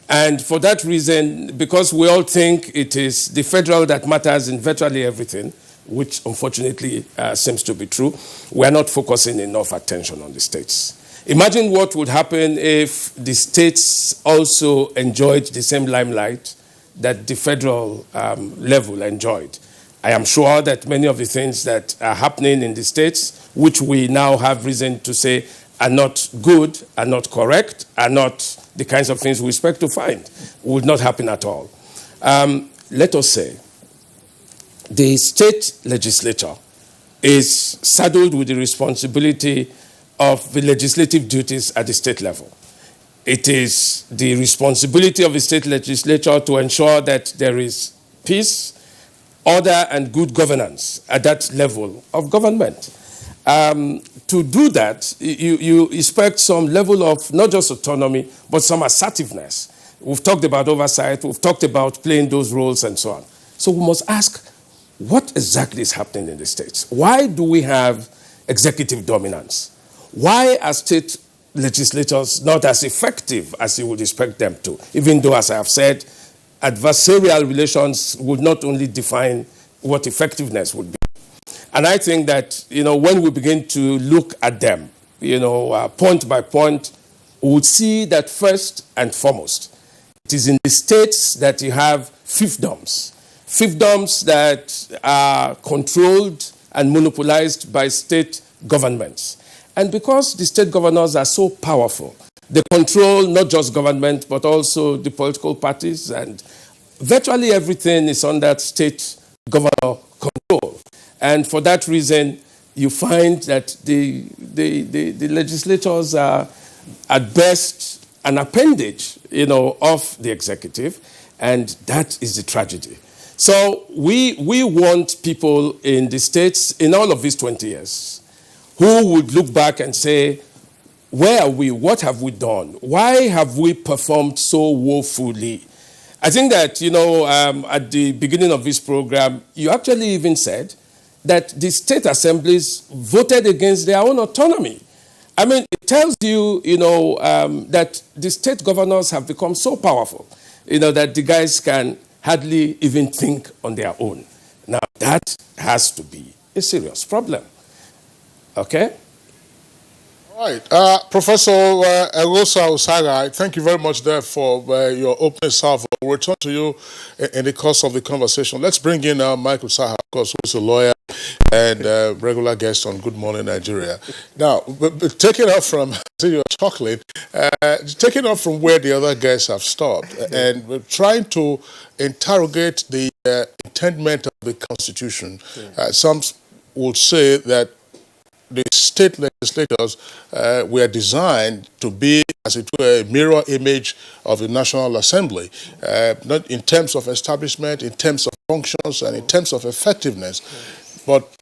And for that reason, because we all think it is the federal that matters in virtually everything, which unfortunately seems to be true, we are not focusing enough attention on the states. Imagine what would happen if the states also enjoyed the same limelight that the federal level enjoyed. I am sure that many of the things that are happening in the states, which we now have reason to say are not good, are not correct, are not the kinds of things we expect to find, would not happen at all. Let us say the state legislature is saddled with the responsibility of the legislative duties at the state level. It is the responsibility of the state legislature to ensure that there is peace, order, and good governance at that level of government. To do that, you expect some level of not just autonomy, but some assertiveness. We've talked about oversight, we've talked about playing those roles and so on. So we must ask, what exactly is happening in the states? Why do we have executive dominance? Why are state legislatures not as effective as you would expect them to? Even though, as I have said, adversarial relations would not only define what effectiveness would be. And I think that, when we begin to look at them, point by point, we would see that first and foremost, it is in the states that you have fiefdoms that are controlled and monopolized by state governments. And because the state governors are so powerful, they control not just government, but also the political parties, and virtually everything is under state governor control. And for that reason, you find that the legislators are at best an appendage, of the executive, and that is the tragedy. So we want people in the states in all of these 20 years who would look back and say, where are we? What have we done? Why have we performed so woefully? I think that, at the beginning of this program, you actually even said that the state assemblies voted against their own autonomy. I mean, it tells you, that the state governors have become so powerful, that the guys can hardly even think on their own. Now, that has to be a serious problem. Okay? All right. Professor Erosa Osaga, thank you very much there for your opening salvo. We'll return to you in the course of the conversation. Let's bring in Michael Saha, of course, who's a lawyer and regular guest on Good Morning Nigeria. Now, but taking off from, see you're chuckling, taking off from where the other guests have stopped, and we're trying to interrogate the intendment of the Constitution. Some would say that the state legislators were designed to be, as it were, a mirror image of the National Assembly, not in terms of establishment, in terms of functions, and in terms of effectiveness. But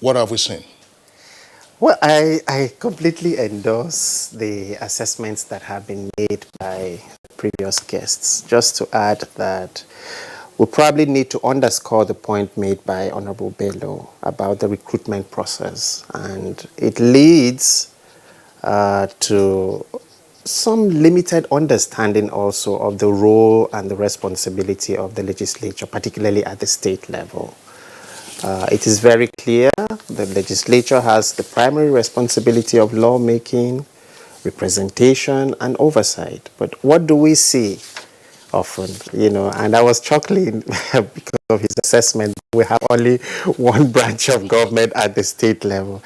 what have we seen? Well, I completely endorse the assessments that have been made by previous guests. Just to add that we probably need to underscore the point made by Honorable Bello about the recruitment process. And it leads to some limited understanding also of the role and the responsibility of the legislature, particularly at the state level. It is very clear the legislature has the primary responsibility of lawmaking, representation, and oversight. But what do we see often, and I was chuckling because of his assessment. We have only one branch of government at the state level.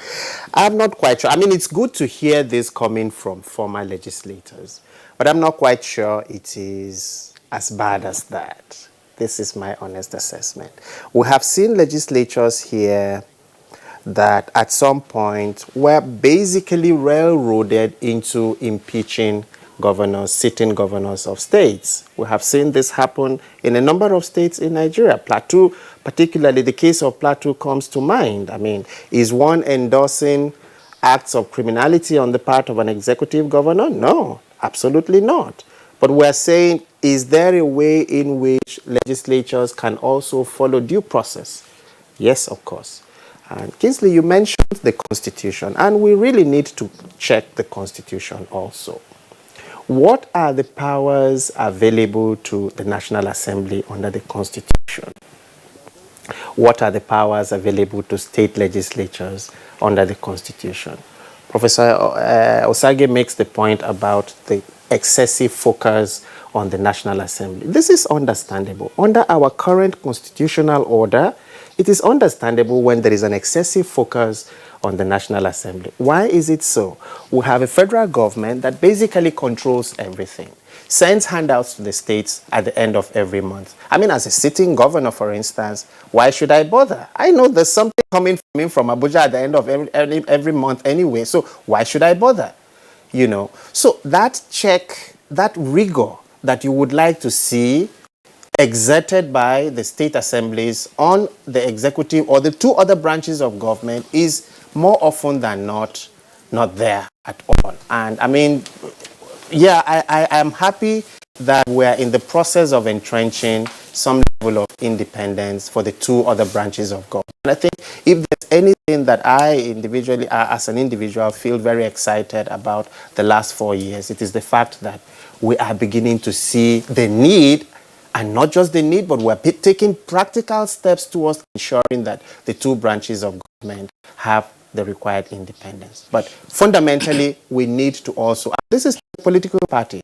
I'm not quite sure. I mean, it's good to hear this coming from former legislators, but I'm not quite sure it is as bad as that. This is my honest assessment. We have seen legislatures here that at some point were basically railroaded into impeaching governors, sitting governors of states. We have seen this happen in a number of states in Nigeria. Plateau, particularly the case of Plateau comes to mind. I mean, is one endorsing acts of criminality on the part of an executive governor? No, absolutely not. But we're saying, is there a way in which legislatures can also follow due process? Yes, of course. And Kingsley, you mentioned the Constitution, and we really need to check the Constitution also. What are the powers available to the National Assembly under the Constitution? What are the powers available to state legislatures under the Constitution? Professor Osage makes the point about the excessive focus on the National Assembly. This is understandable. Under our current constitutional order, it is understandable when there is an excessive focus on the National Assembly. Why is it so? We have a federal government that basically controls everything, sends handouts to the states at the end of every month. I mean, as a sitting governor, for instance, why should I bother? I know there's something coming from Abuja at the end of every month anyway, so why should I bother? So that check, that rigor that you would like to see exerted by the state assemblies on the executive or the two other branches of government is more often than not there at all. And I mean, yeah, I am happy that we're in the process of entrenching some level of independence for the two other branches of government. And I think if there's anything that I individually, as an individual, feel very excited about the last 4 years, it is the fact that we are beginning to see the need And not just the need, but we're taking practical steps towards ensuring that the two branches of government have the required independence. But fundamentally, we need to also, and this is political parties,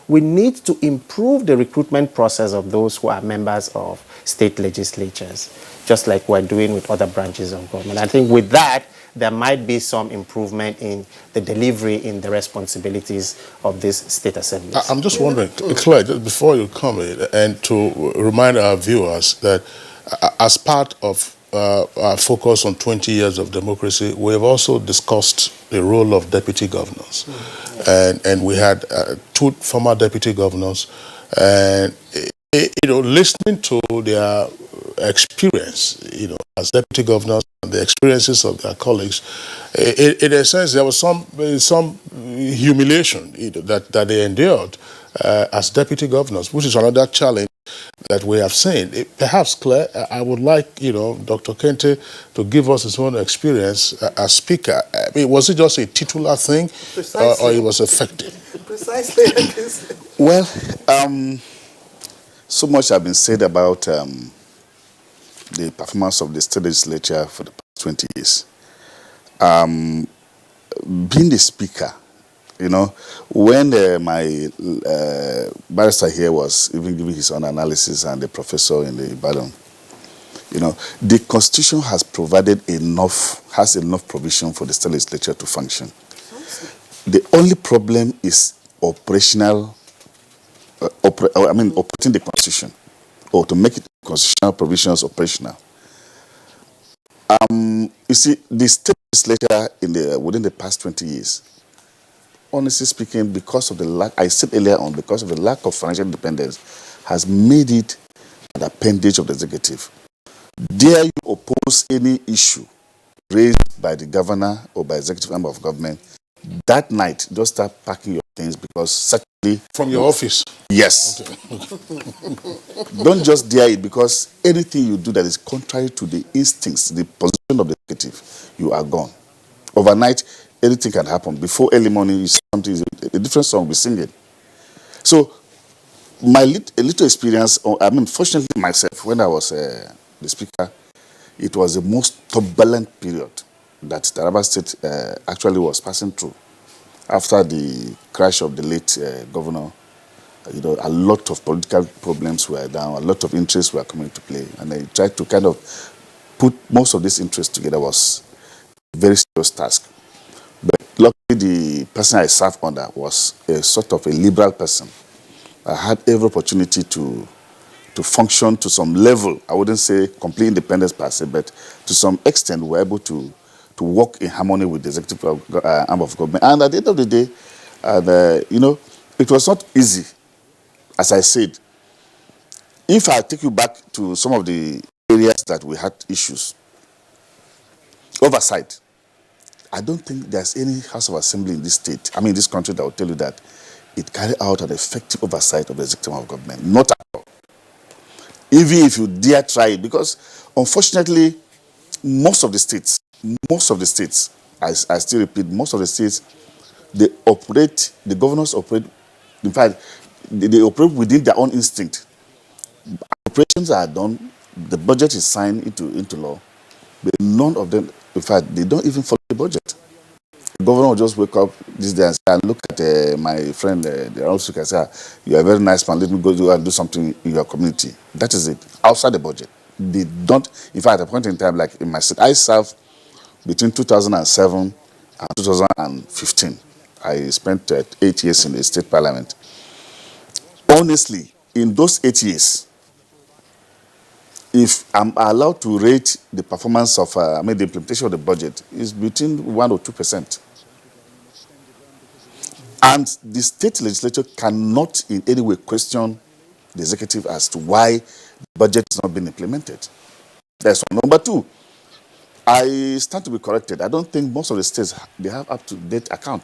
we need to improve the recruitment process of those who are members of state legislatures, just like we're doing with other branches of government. I think with that, there might be some improvement in the delivery in the responsibilities of these state assemblies. I'm just wondering, Claire, just before you come in, and to remind our viewers that as part of our focus on 20 years of democracy, we have also discussed the role of deputy governors. And we had 2 former deputy governors, and listening to their experience, as deputy governors and the experiences of their colleagues, in a sense, there was some humiliation that they endured as deputy governors, which is another challenge that we have seen. Perhaps, Claire, I would like, Dr. Kente to give us his own experience as speaker. I mean, was it just a titular thing, or it was effective? Precisely. Well, so much has been said about the performance of the state legislature for the past 20 years. Being the speaker, when my barrister here was even giving his own analysis, and the professor in the Ibadan, the Constitution has has enough provision for the state legislature to function. The only problem is operating the Constitution, or to make it constitutional provisions operational. You see, the state legislature within the past 20 years, honestly speaking, because of the lack, I said earlier on, because of the lack of financial independence, has made it an appendage of the executive. Dare you oppose any issue raised by the governor or by executive member of government, that night, just start packing your things, because certainly... From your office? Yes. Okay. Don't just dare it, because anything you do that is contrary to the instincts, the position of the executive, you are gone. Overnight, anything can happen. Before early morning, you see something, a different song will be singing. So, a little experience, fortunately myself, when I was the speaker, it was the most turbulent period that Taraba State actually was passing through. After the crash of the late governor, a lot of political problems were down, a lot of interests were coming into play, and I tried to kind of put most of these interests together. Was a very serious task. But luckily, the person I served under was a sort of a liberal person. I had every opportunity to function to some level. I wouldn't say complete independence per se, but to some extent, we were able to work in harmony with the executive arm of government. And at the end of the day, it was not easy. As I said, if I take you back to some of the areas that we had issues, oversight, I don't think there's any House of Assembly in this this country, that will tell you that it carried out an effective oversight of the executive arm of government. Not at all. Even if you dare try it, because unfortunately, most of the states, I still repeat, most of the states, the governors operate, in fact, they operate within their own instinct. Operations are done, the budget is signed into law, but none of them, in fact, they don't even follow the budget. The governor will just wake up this day and look at my friend, the also can say, "You are a very nice man, let me go and do something in your community." That is it, outside the budget. They don't, in fact, at a point in time, like in my state, I served between 2007 and 2015. I spent 8 years in the state parliament. Honestly, in those 8 years, if I'm allowed to rate the performance of, the implementation of the budget, is between 1 or 2%. And the state legislature cannot in any way question the executive as to why the budget is not being implemented. That's one. Number two, I stand to be corrected. I don't think most of the states, they have up-to-date account.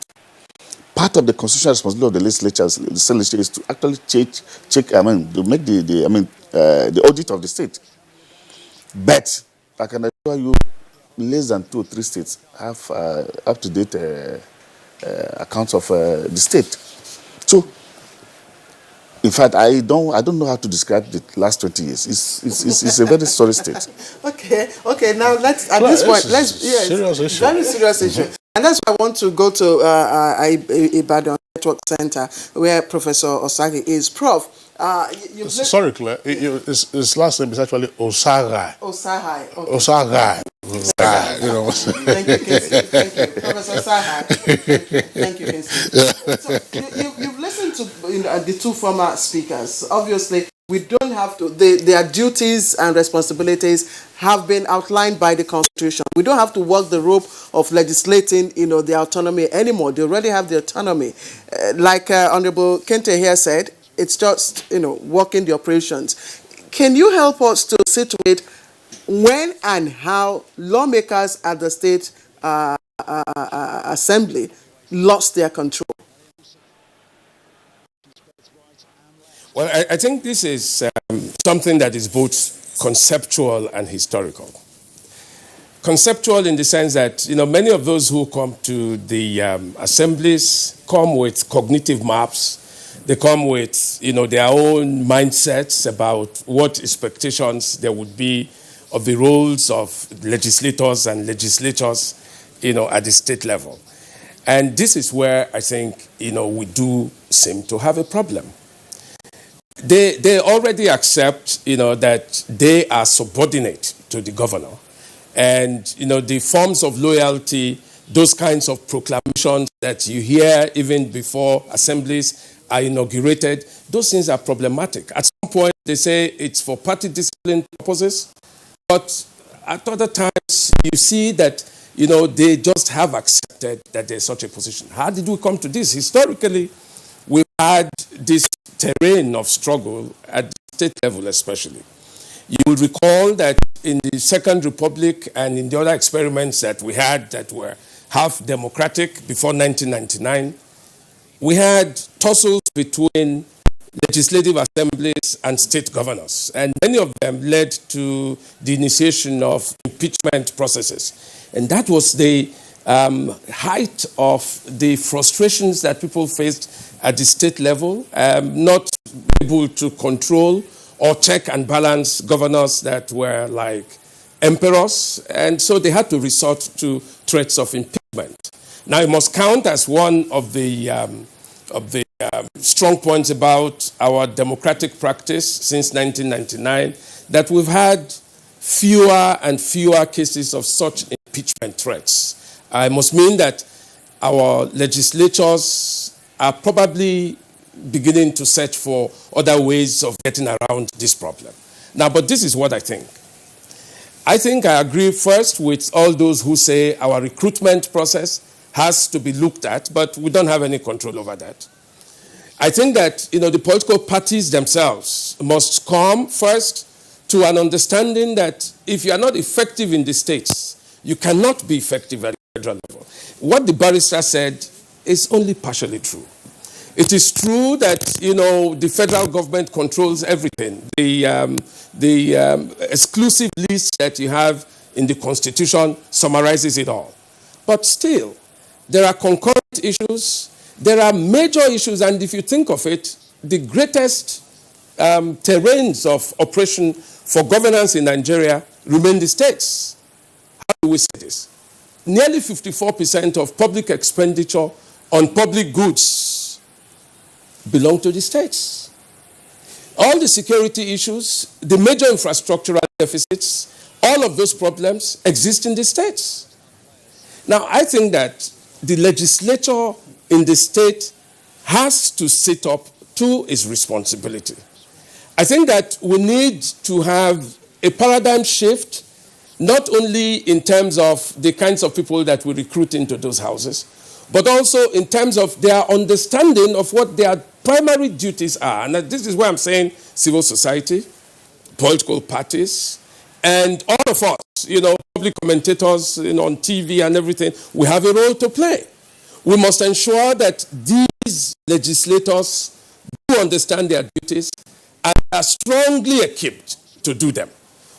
Part of the constitutional responsibility of the state legislature is to actually to make the audit of the state. But I can assure you, less than 2 or 3 states have up-to-date accounts of the state. So, In fact, I don't know how to describe the last 20 years. It's a very sorry state. Okay. Now let's at this point serious issue. Very serious issue, and that's why I want to go to Ibadan Network Center where Professor Osagi is. Prof, sorry, Claire. His last name is actually Osagai. Osagai. Okay. Osagai. You know. Thank you, Kinsey. Thank you, Professor Osagai. Thank you, Kinsey. So you've listened to the two former speakers. Obviously, we don't have to. Their duties and responsibilities have been outlined by the Constitution. We don't have to walk the rope of legislating, the autonomy anymore. They already have the autonomy. Like Honorable Kente here said, it's just, working the operations. Can you help us to situate when and how lawmakers at the state assembly lost their control? Well, I think this is something that is both conceptual and historical. Conceptual in the sense that, many of those who come to the assemblies come with cognitive maps. They come with, their own mindsets about what expectations there would be of the roles of legislators and legislatures, at the state level. And this is where I think, we do seem to have a problem. They already accept, that they are subordinate to the governor. And, the forms of loyalty, those kinds of proclamations that you hear even before assemblies are inaugurated, those things are problematic. At some point, they say it's for party discipline purposes, but at other times, you see that, they just have accepted that there's such a position. How did we come to this? Historically, we've had this terrain of struggle at the state level especially. You will recall that in the Second Republic and in the other experiments that we had that were half democratic before 1999, we had tussles between legislative assemblies and state governors, and many of them led to the initiation of impeachment processes. And that was the height of the frustrations that people faced at the state level, not able to control or check and balance governors that were like emperors, and so they had to resort to threats of impeachment. Now, it must count as one of the strong points about our democratic practice since 1999 that we've had fewer and fewer cases of such impeachment threats. I must mean that our legislatures are probably beginning to search for other ways of getting around this problem. Now, but this is what I think. I think I agree first with all those who say our recruitment process has to be looked at, but we don't have any control over that. I think that, the political parties themselves must come first to an understanding that if you are not effective in the states, you cannot be effective at the federal level. What the barrister said is only partially true. It is true that, the federal government controls everything. The exclusive list that you have in the Constitution summarizes it all. But still, there are concurrent issues. There are major issues, and if you think of it, the greatest terrains of operation for governance in Nigeria remain the states. How do we say this? Nearly 54% of public expenditure on public goods belong to the states. All the security issues, the major infrastructural deficits, all of those problems exist in the states. Now, I think that the legislature in the state has to sit up to its responsibility. I think that we need to have a paradigm shift, not only in terms of the kinds of people that we recruit into those houses, but also in terms of their understanding of what their primary duties are. And this is where I'm saying civil society, political parties, and all of us, public commentators, on TV and everything, we have a role to play. We must ensure that these legislators do understand their duties and are strongly equipped to do them.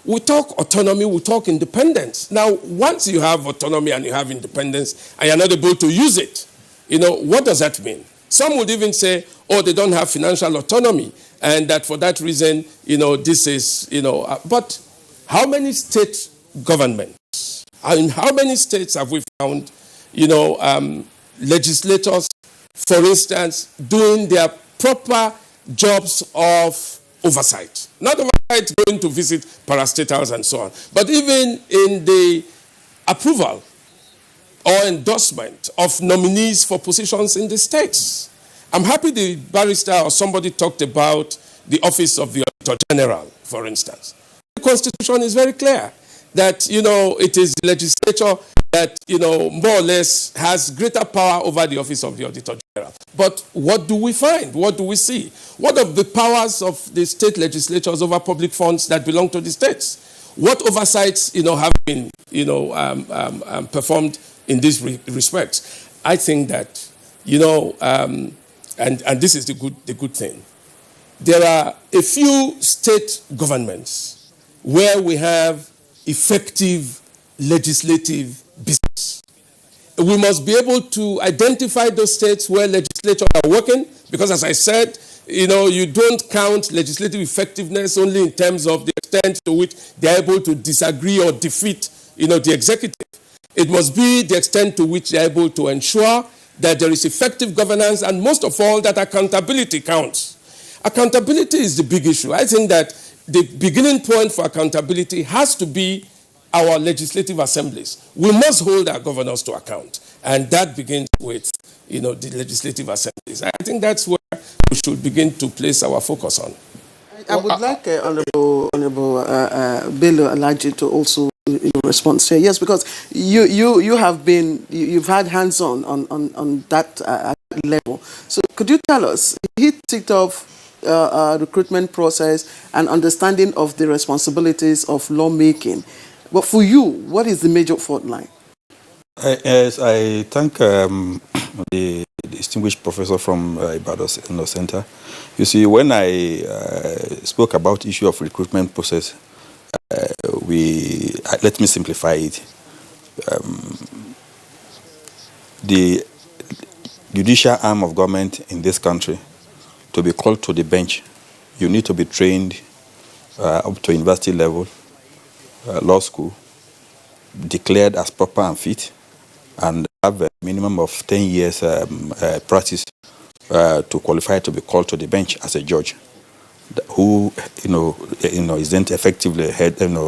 We talk autonomy, we talk independence. Now, once you have autonomy and you have independence and you're not able to use it, what does that mean? Some would even say, or they don't have financial autonomy, and that for that reason, this is, but how many state governments, in how many states have we found, legislators, for instance, doing their proper jobs of oversight? Not oversight going to visit parastatals and so on, but even in the approval or endorsement of nominees for positions in the states. I'm happy the barrister or somebody talked about the office of the Auditor General, for instance. The Constitution is very clear that, it is the legislature that, more or less has greater power over the office of the Auditor General. But what do we find? What do we see? What of the powers of the state legislatures over public funds that belong to the states? What oversights, have been, performed in this respect? I think that, and this is the good thing. There are a few state governments where we have effective legislative business. We must be able to identify those states where legislatures are working, because as I said, you don't count legislative effectiveness only in terms of the extent to which they are able to disagree or defeat, the executive. It must be the extent to which they are able to ensure that there is effective governance, and most of all, that accountability counts. Accountability is the big issue. I think that the beginning point for accountability has to be our legislative assemblies. We must hold our governors to account, and that begins with, the legislative assemblies. I think that's where we should begin to place our focus on. I would like Honorable Bello Alaji to also respond here. Yes, because you have been, you've had hands-on on that level. So could you tell us, he ticked off recruitment process and understanding of the responsibilities of lawmaking. But for you, what is the major fault line? Yes, I thank the distinguished professor from Ibadan Center. You see, when I spoke about the issue of recruitment process, let me simplify it. The judicial arm of government in this country, to be called to the bench, you need to be trained up to university level, law school, declared as proper and fit, and have a minimum of 10 years practice to qualify to be called to the bench as a judge, who is then effectively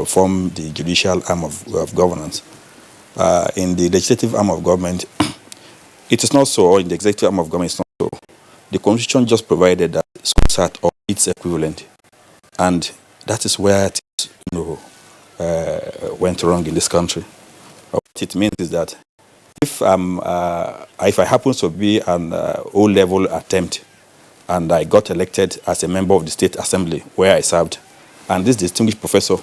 form the judicial arm of governance. In the legislative arm of government, it is not so, or in the executive arm of government, it's not so. The Constitution just provided that SAT or its equivalent, and that is where things, went wrong in this country. What it means is that if I happen to be an O-level attempt and I got elected as a member of the State Assembly where I served, and this distinguished professor,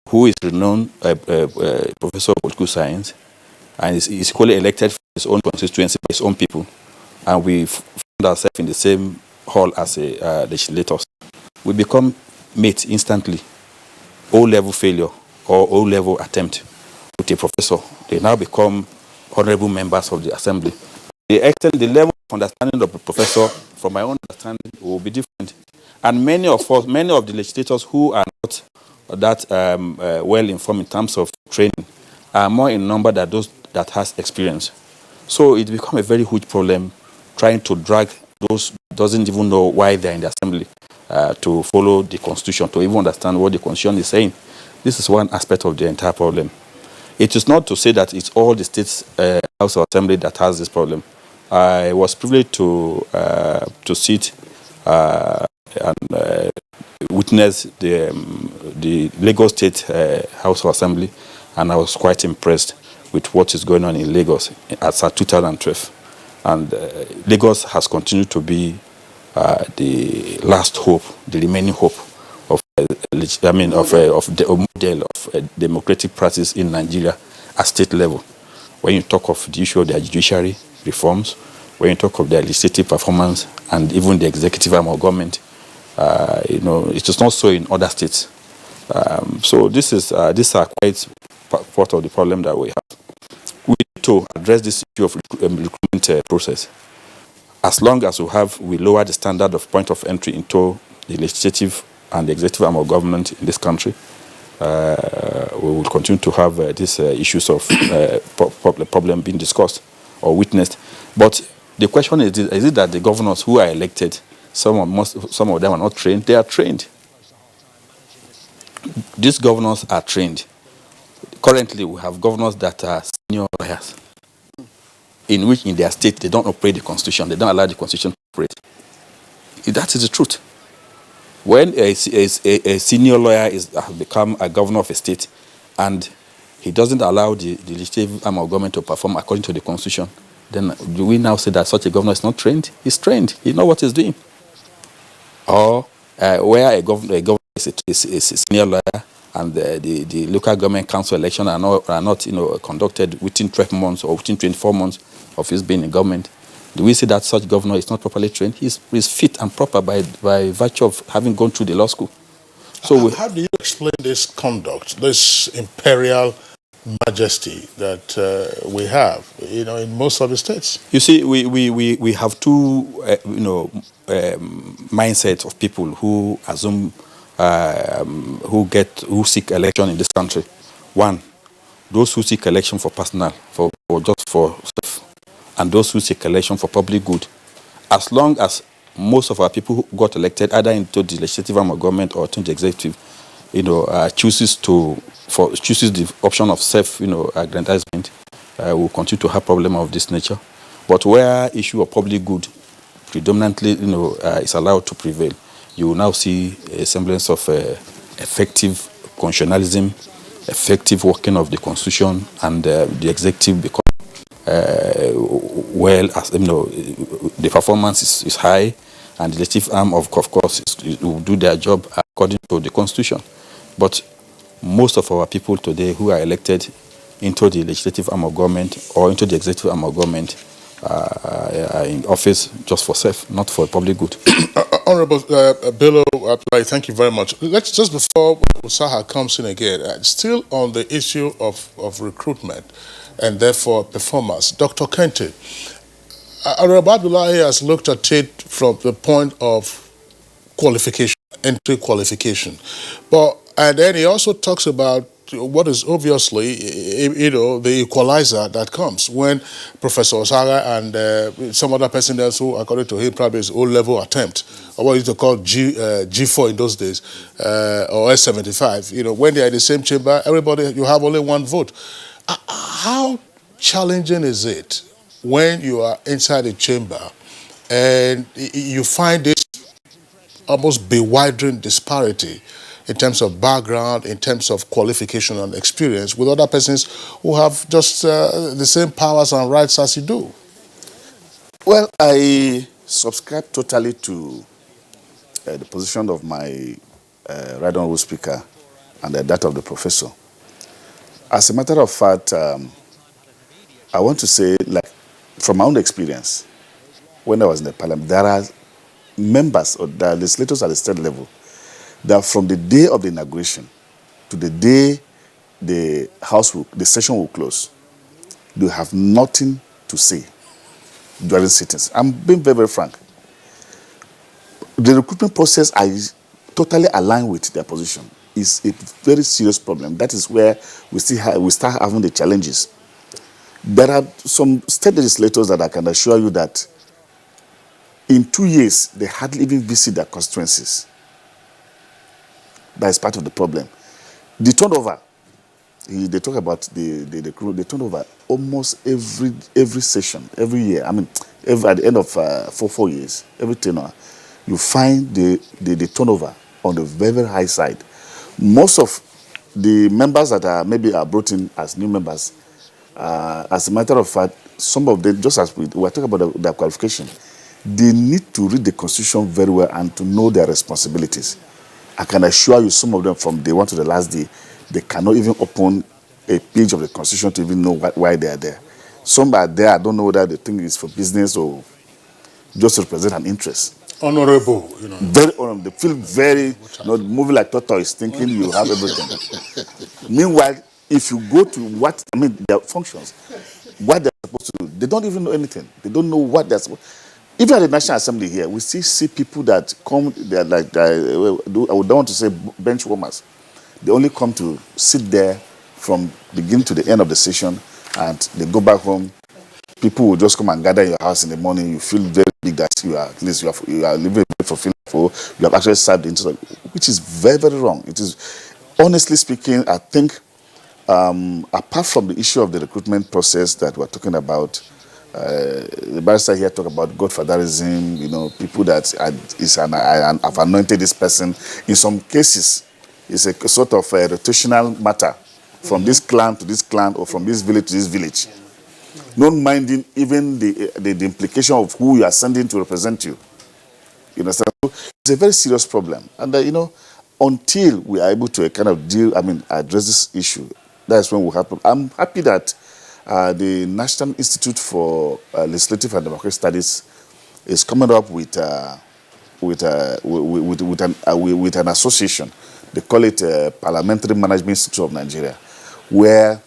who is renowned professor of political science, and is equally elected from his own constituency by his own people, and we found ourselves in the same hall as legislators, we become mates instantly. O-level failure or O-level attempt with a professor, they now become honorable members of the assembly. The level of understanding of the professor, from my own understanding, will be different. And many of the legislators who are not that well informed in terms of training are more in number than those that has experience. So it becomes a very huge problem trying to drag those doesn't even know why they're in the assembly to follow the Constitution, to even understand what the Constitution is saying. This is one aspect of the entire problem. It is not to say that it's all the states' House of Assembly that has this problem. I was privileged to sit and witness the Lagos State House of Assembly, and I was quite impressed with what is going on in Lagos as at 2012. And Lagos has continued to be the last hope, the remaining hope of the model of democratic practice in Nigeria at state level. When you talk of the issue of their judiciary reforms, when you talk of their legislative performance and even the executive arm of government, it is not so in other states. So these are quite part of the problem that we have. We need to address this issue of recruitment process. as long as we lower the standard of point of entry into the legislative and the executive arm of government in this country, we will continue to have these issues of problem being discussed or witnessed. But the question is it that the governors who are elected, some of them are not trained? They are trained. These governors are trained. Currently, we have governors that are senior lawyers, in which in their state they don't operate the constitution. They don't allow the constitution to operate. That is the truth. When a senior lawyer has become a governor of a state and he doesn't allow the legislative arm of government to perform according to the constitution, then do we now say that such a governor is not trained? He's trained. He knows what he's doing. Or where a governor is a senior lawyer and the local government council election are not conducted within 12 months or within 24 months of his being in government, do we say that such governor is not properly trained? He's fit and proper by virtue of having gone through the law school. So how do you explain this conduct, this imperial majesty that we have, in most of the states? You see, we have two, mindsets of people who assume, who seek election in this country. One, those who seek election for personal, or just for self, and those who seek election for public good. As long as most of our people who got elected either into the legislative arm of government or to the executive, chooses the option of self-aggrandizement, will continue to have problem of this nature. But where issue of public good predominantly, is allowed to prevail, you will now see a semblance of effective constitutionalism, effective working of the constitution, and the executive become the performance is high, and the legislative arm of course will do their job according to the constitution. But most of our people today who are elected into the legislative arm of government or into the executive arm of government are in office just for self, not for public good. Honorable Bello, thank you very much. Let's just before Usaha comes in again, still on the issue of recruitment and therefore performance. Dr. Kente, Honorable Abdullahi has looked at it from the point of qualification, entry qualification. And then he also talks about what is obviously, the equalizer that comes when Professor Osaga and some other person else who, according to him, probably is O-level attempt, or what you used to call G4 in those days, or S75, when they are in the same chamber, everybody, you have only one vote. How challenging is it when you are inside a chamber and you find this almost bewildering disparity in terms of background, in terms of qualification and experience with other persons who have just the same powers and rights as you do? Well, I subscribe totally to the position of my right honorable speaker and that of the professor. As a matter of fact, I want to say, from my own experience, when I was in the parliament, there are members or the legislators at the state level that from the day of the inauguration to the day the session will close, they have nothing to say during sittings. I'm being very, very frank. The recruitment process, I totally align with their position. Is a very serious problem. That is where we start having the challenges. There are some state legislators that I can assure you that in 2 years, they hardly even visit their constituencies. That is part of the problem. The turnover, they talk about the turnover almost every session, every year. I mean, at the end of 4 years, every tenure, you find the turnover on the very, very high side. Most of the members that are brought in as new members, as a matter of fact, some of them, just as we were talking about their qualification, they need to read the Constitution very well and to know their responsibilities. I can assure you, some of them from day one to the last day, they cannot even open a page of the Constitution to even know why they are there. Some are there, I don't know whether the thing is for business or just to represent an interest. Honorable, Very honorable. They feel very, moving like tortoise, thinking you have everything. Meanwhile, if you go to their functions, what they're supposed to do, they don't even know anything. They don't know what they're supposed to do. Even at the National Assembly here, we still see people that come, they're like, I don't want to say bench warmers. They only come to sit there from beginning to the end of the session, and they go back home. People will just come and gather in your house in the morning. You feel very big that you are, at least you are living very fulfilled, you have actually served the interest, which is very, very wrong. It is, honestly speaking, I think, apart from the issue of the recruitment process that we're talking about, the barrister here talk about godfatherism, you know, people that have anointed this person. In some cases, it's a sort of a rotational matter from this clan to this clan, or from this village to this village. Not minding even the implication of who you are sending to represent you. You understand? So it's a very serious problem. And, you know, until we are able to kind of address this issue, that's when will happen. I'm happy that the National Institute for Legislative and Democratic Studies is coming up with an association. They call it Parliamentary Management Institute of Nigeria, where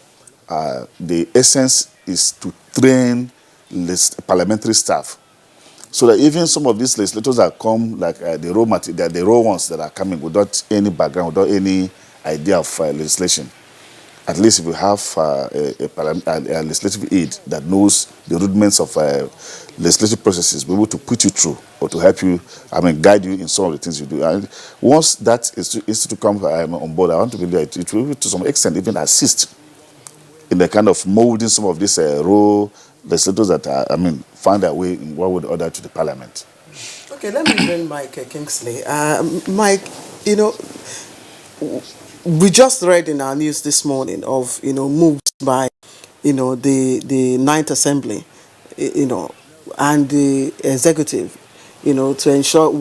the essence is to train parliamentary staff, so that even some of these legislators that come, like the raw ones that are coming without any background, without any idea of legislation, at least if you have a legislative aid that knows the rudiments of legislative processes, be able to put you through or to help you, guide you in some of the things you do. And once that is to come on board, I want to believe that it will, to some extent, even assist in the kind of molding some of these raw legislators that find their way in one way or other to the parliament. Okay, let me bring Mike Kingsley. Mike, you know, we just read in our news this morning of, moves by, the Ninth Assembly, and the executive, to ensure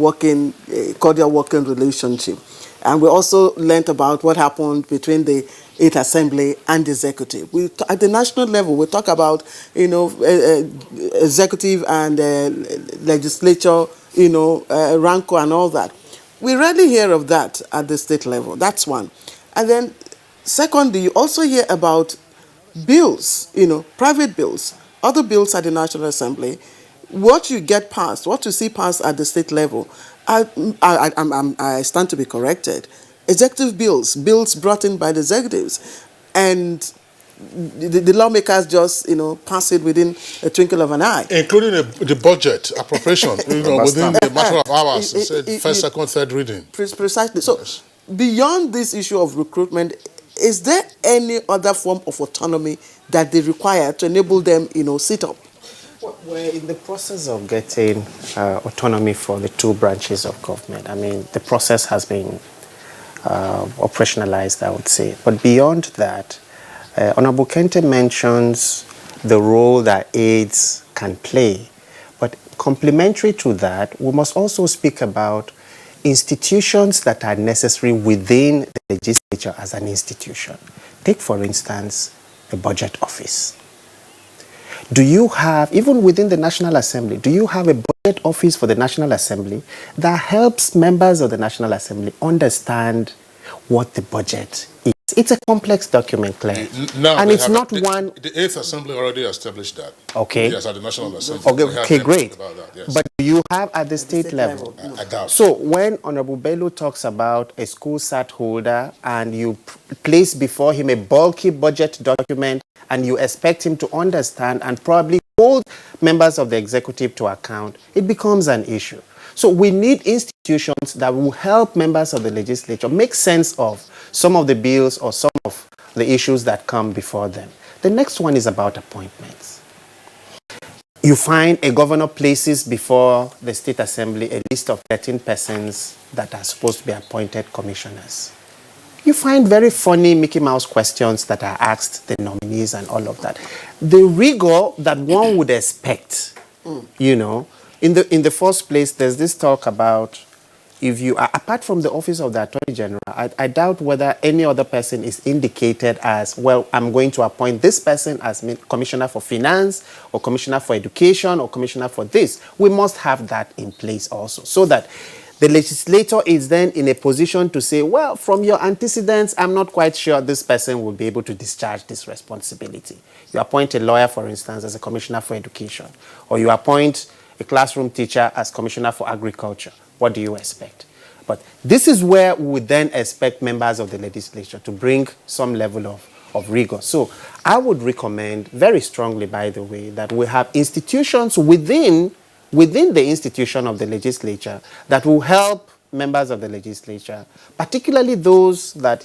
cordial working relationship. And we also learnt about what happened between the 8th Assembly and the executive. At the national level, we talk about, executive and legislature, rancor and all that. We rarely hear of that at the state level. That's one. And then, secondly, you also hear about bills, private bills, other bills at the National Assembly. What you get passed, what you see passed at the state level, I stand to be corrected. Executive bills brought in by the executives, and the lawmakers just, pass it within a twinkle of an eye. Including the budget appropriation, within the matter of hours, first, second, third reading. Precisely. So, beyond this issue of recruitment, is there any other form of autonomy that they require to enable them, sit up? Well, we're in the process of getting autonomy for the two branches of government. The process has been operationalized, I would say. But beyond that, Honorable Kente mentions the role that aides can play. But complementary to that, we must also speak about institutions that are necessary within the legislature as an institution. Take, for instance, the budget office. Do you have, even within the National Assembly, do you have a budget office for the National Assembly that helps members of the National Assembly understand what the budget is? It's a complex document, Claire. And it's not one... The 8th Assembly already established that. Okay. Yes, at the National Assembly. Okay, great. That, yes. But do you have at the state level? I doubt. So when Honorable Bello talks about a school SAT holder and you place before him a bulky budget document and you expect him to understand and probably hold members of the executive to account, it becomes an issue. So we need institutions that will help members of the legislature make sense of some of the bills or some of the issues that come before them. The next one is about appointments. You find a governor places before the State Assembly a list of 13 persons that are supposed to be appointed commissioners. You find very funny Mickey Mouse questions that are asked the nominees and all of that. The rigor that one would expect, in the first place, there's this talk about if you are, apart from the office of the Attorney General, I doubt whether any other person is indicated as, well, I'm going to appoint this person as Commissioner for Finance or Commissioner for Education or Commissioner for this. We must have that in place also, so that the legislator is then in a position to say, well, from your antecedents, I'm not quite sure this person will be able to discharge this responsibility. You appoint a lawyer, for instance, as a Commissioner for Education, or you appoint a classroom teacher as Commissioner for Agriculture. What do you expect? But this is where we would then expect members of the legislature to bring some level of rigor. So I would recommend very strongly, by the way, that we have institutions within the institution of the legislature that will help members of the legislature, particularly those that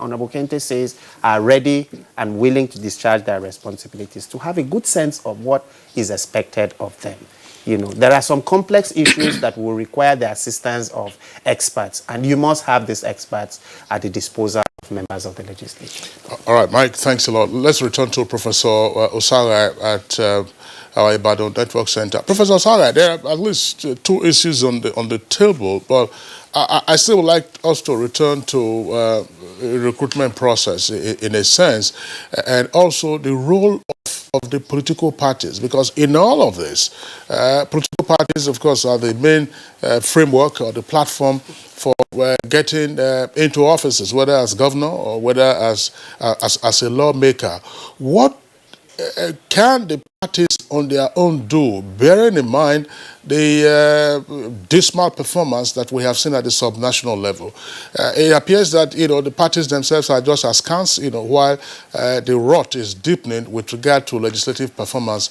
Honorable Kente says are ready and willing to discharge their responsibilities, to have a good sense of what is expected of them. There are some complex issues that will require the assistance of experts, and you must have these experts at the disposal of members of the legislature. All right, Mike, thanks a lot. Let's return to Professor Osaga at our Ibadan Network Center. Professor Osaga, there are at least two issues on the table, but I still would like us to return to recruitment process in a sense, and also the role of the political parties, because in all of this, political parties, of course, are the main framework or the platform for getting into offices, whether as governor or whether as a lawmaker. What can the parties on their own do, bearing in mind the dismal performance that we have seen at the subnational level? It appears that the parties themselves are just askance, while the rot is deepening with regard to legislative performance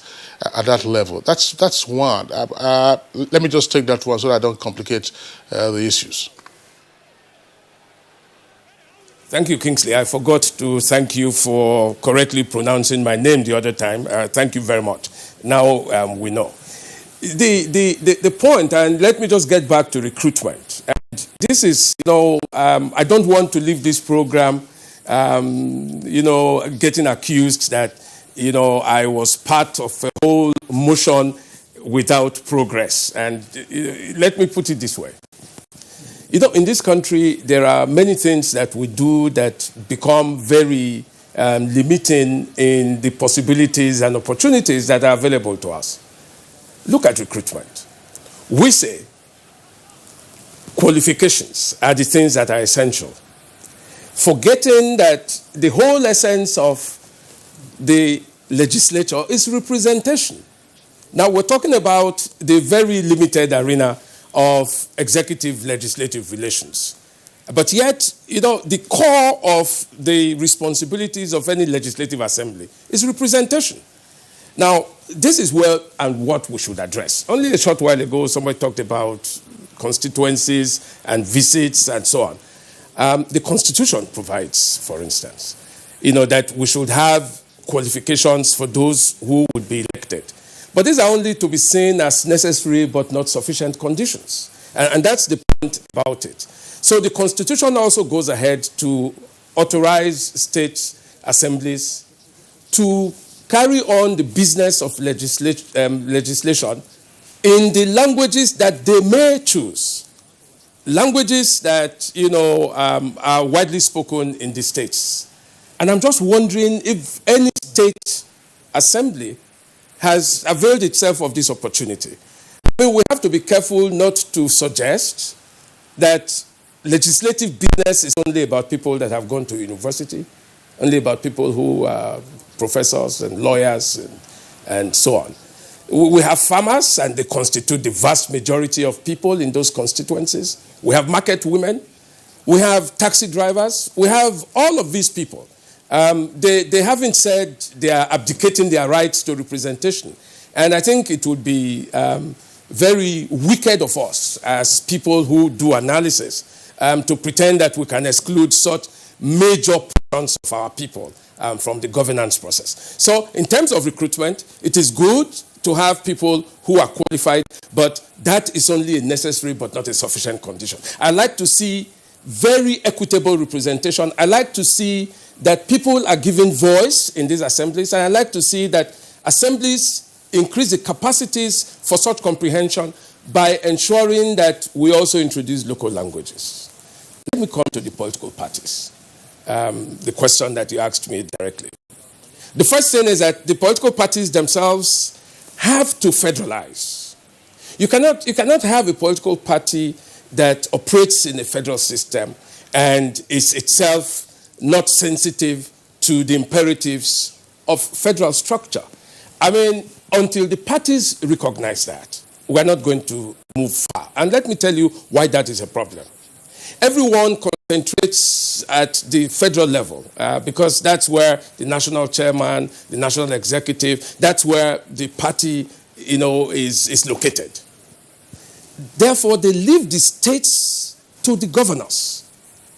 at that level. That's one. Let me just take that one so that I don't complicate the issues. Thank you, Kingsley. I forgot to thank you for correctly pronouncing my name the other time. Thank you very much. Now we know. The point, and let me just get back to recruitment. And this is, I don't want to leave this program, getting accused that, I was part of a whole motion without progress. And let me put it this way. In this country, there are many things that we do that become very limiting in the possibilities and opportunities that are available to us. Look at recruitment. We say qualifications are the things that are essential, forgetting that the whole essence of the legislature is representation. Now, we're talking about the very limited arena of executive-legislative relations. But yet, the core of the responsibilities of any legislative assembly is representation. Now, this is where and what we should address. Only a short while ago, somebody talked about constituencies and visits and so on. The Constitution provides, for instance, that we should have qualifications for those who would be elected. But these are only to be seen as necessary but not sufficient conditions. And that's the point about it. So the Constitution also goes ahead to authorize state assemblies to carry on the business of legislation in the languages that they may choose, languages that are widely spoken in the states. And I'm just wondering if any state assembly has availed itself of this opportunity. We have to be careful not to suggest that legislative business is only about people that have gone to university, only about people who are professors and lawyers and so on. We have farmers, and they constitute the vast majority of people in those constituencies. We have market women. We have taxi drivers. We have all of these people. They haven't said they are abdicating their rights to representation. And I think it would be very wicked of us as people who do analysis to pretend that we can exclude such major portions of our people from the governance process. So in terms of recruitment, it is good to have people who are qualified, but that is only a necessary but not a sufficient condition. I like to see very equitable representation. I like to see that people are given voice in these assemblies, and I like to see that assemblies increase the capacities for such comprehension by ensuring that we also introduce local languages. Let me come to the political parties, the question that you asked me directly. The first thing is that the political parties themselves have to federalize. You cannot have a political party that operates in a federal system and is itself not sensitive to the imperatives of federal structure. I mean, Until the parties recognize that, we're not going to move far. And let me tell you why that is a problem. Everyone concentrates at the federal level because that's where the national chairman, the national executive, that's where the party, is located. Therefore, they leave the states to the governors.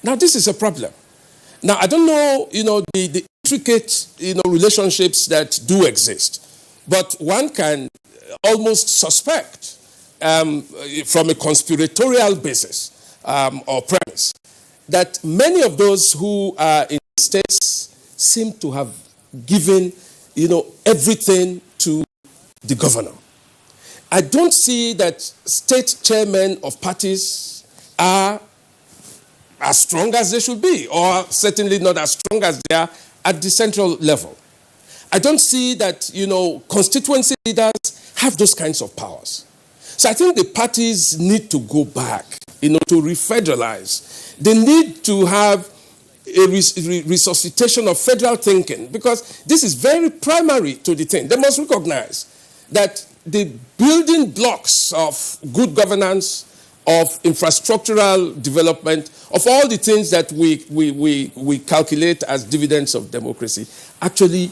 Now, this is a problem. Now, I don't know, the intricate, relationships that do exist, but one can almost suspect from a conspiratorial basis or premise that many of those who are in the states seem to have given, everything to the governor. I don't see that state chairmen of parties are as strong as they should be, or certainly not as strong as they are at the central level. I don't see that, constituency leaders have those kinds of powers. So I think the parties need to go back, to refederalize. They need to have a resuscitation of federal thinking, because this is very primary to the thing. They must recognize that the building blocks of good governance, of infrastructural development, of all the things that we calculate as dividends of democracy, actually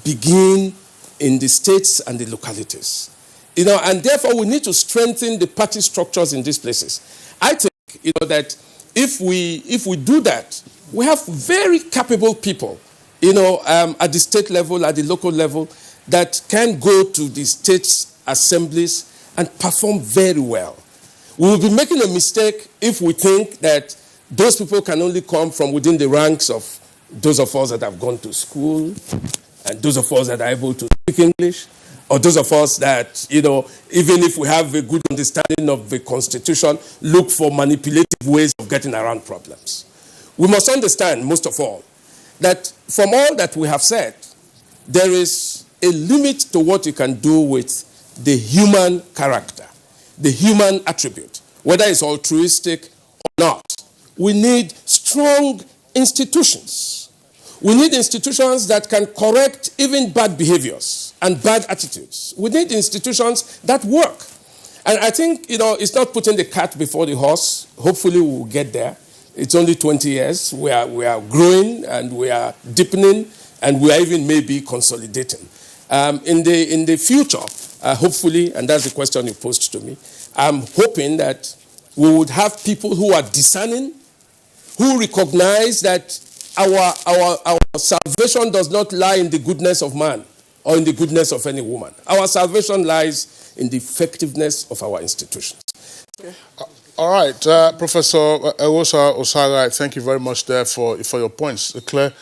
begin in the states and the localities. And therefore we need to strengthen the party structures in these places. I think, that if we do that, we have very capable people, at the state level, at the local level, that can go to the states assemblies and perform very well. We will be making a mistake if we think that those people can only come from within the ranks of those of us that have gone to school, and those of us that are able to speak English, or those of us that, even if we have a good understanding of the Constitution, look for manipulative ways of getting around problems. We must understand, most of all, that from all that we have said, there is a limit to what you can do with the human character, the human attribute, whether it's altruistic or not. We need strong institutions. We need institutions that can correct even bad behaviors and bad attitudes. We need institutions that work. And I think, it's not putting the cart before the horse. Hopefully we'll get there. It's only 20 years. We are growing and we are deepening and we are even maybe consolidating. In the future, hopefully, and that's the question you posed to me, I'm hoping that we would have people who are discerning, who recognize that our salvation does not lie in the goodness of man or in the goodness of any woman. Our salvation lies in the effectiveness of our institutions. Okay. All right, Professor Ewosa Osaga, thank you very much there for your points. Claire,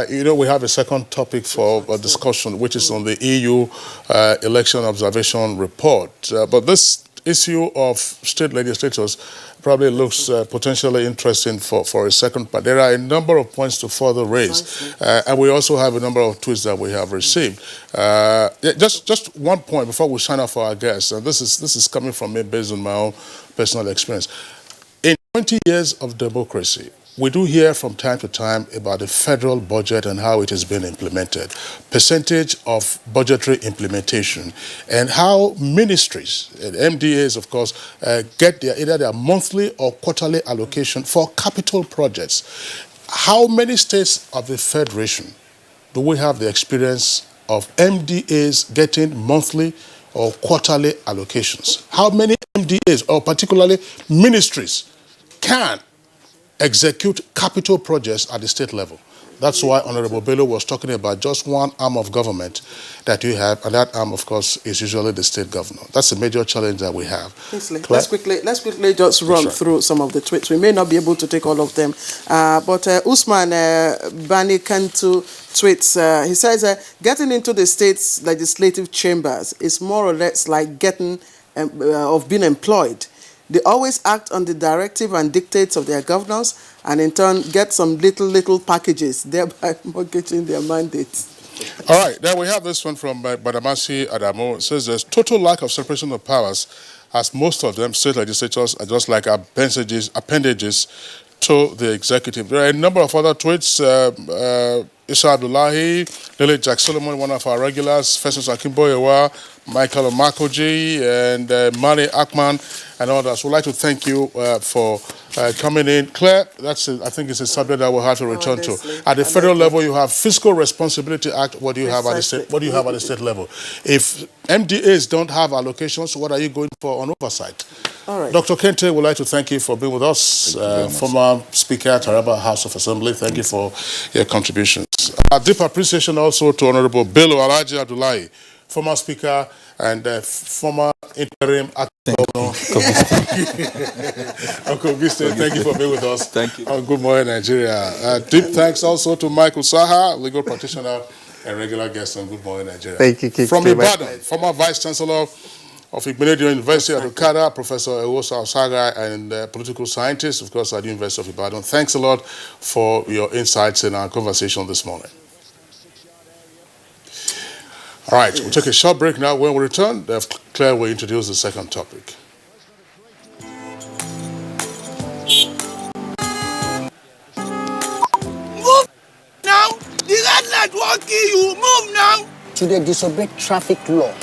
we have a second topic for discussion, which is on the EU election observation report. But this issue of state legislators probably looks potentially interesting for a second part. There are a number of points to further raise, and we also have a number of tweets that we have received. Just one point before we sign off for our guests, and this is coming from me based on my own personal experience. In 20 years of democracy, we do hear from time to time about the federal budget and how it has been implemented, percentage of budgetary implementation, and how ministries, and MDAs, of course, get either their monthly or quarterly allocation for capital projects. How many states of the Federation do we have the experience of MDAs getting monthly or quarterly allocations? How many MDAs, or particularly ministries, can execute capital projects at the state level? That's why Honorable Bello was talking about just one arm of government that you have, and that arm, of course, is usually the state governor. That's a major challenge that we have. Let's quickly just run through some of the tweets. We may not be able to take all of them, but Usman Bani Kantu tweets. He says, getting into the state's legislative chambers is more or less like getting of being employed. They always act on the directive and dictates of their governors, and in turn get some little packages, thereby mortgaging their mandates. All right, then we have this one from Badamasi Adamo. It says there's total lack of separation of powers, as most of them, state legislatures, are just like appendages to the executive. There are a number of other tweets. Isa Abdullahi, Lily Jack Solomon, one of our regulars, Festus Akimboyewa, Michael Omakoji, and Mani Akman, and others. We'd like to thank you for coming in. Claire, I think it's a subject that we'll have to return to. At the federal level, you have Fiscal Responsibility Act. What do you have at the state? What do you have at the state level? If MDAs don't have allocations, what are you going for on oversight? All right. Dr. Kente, we'd like to thank you for being with us. Former Speaker at Taraba House of Assembly, thank you for your contributions. A deep appreciation also to Honorable Bello Alhaji Abdullahi, former Speaker and former interim acting governor. Uncle Auguste, thank you for being with us. Thank you. Good morning, Nigeria. Deep thanks also to Michael Saha, legal practitioner and regular guest on Good Morning, Nigeria. Thank you, King. From Ibadan, former Vice Chancellor of Igbenedion University at Okada, Professor Ewosa Osaga, and political scientist, of course, at the University of Ibadan. Thanks a lot for your insights in our conversation this morning. All right, we'll take a short break now. When we return, Claire will introduce the second topic. Move now! The red light won't kill you! Move now! To they disobey traffic law,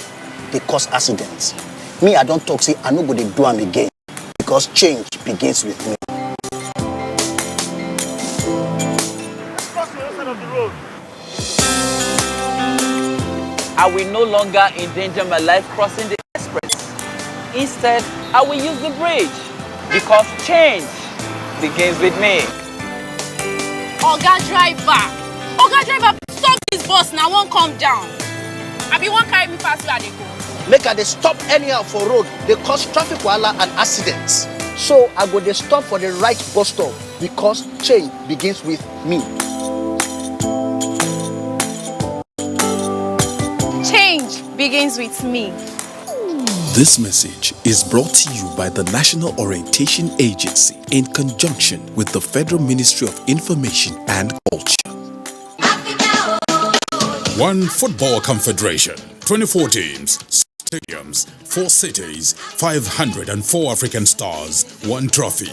they cause accidents. Me, I don't talk, say, I no go dey do am again. Because change begins with me. Cross the other side of the road. I will no longer endanger my life crossing the express. Instead, I will use the bridge. Because change begins with me. Oga driver, stop this bus now, won't come down. I be one carry me fast where they go. Make I dey stop anyhow for road, they cause traffic wahala and accidents. So I go dey stop for the right bus stop because change begins with me. Change begins with me. This message is brought to you by the National Orientation Agency in conjunction with the Federal Ministry of Information and Culture. One Football Confederation, 24 teams, stadiums, 4 cities, 504 African stars, 1 trophy.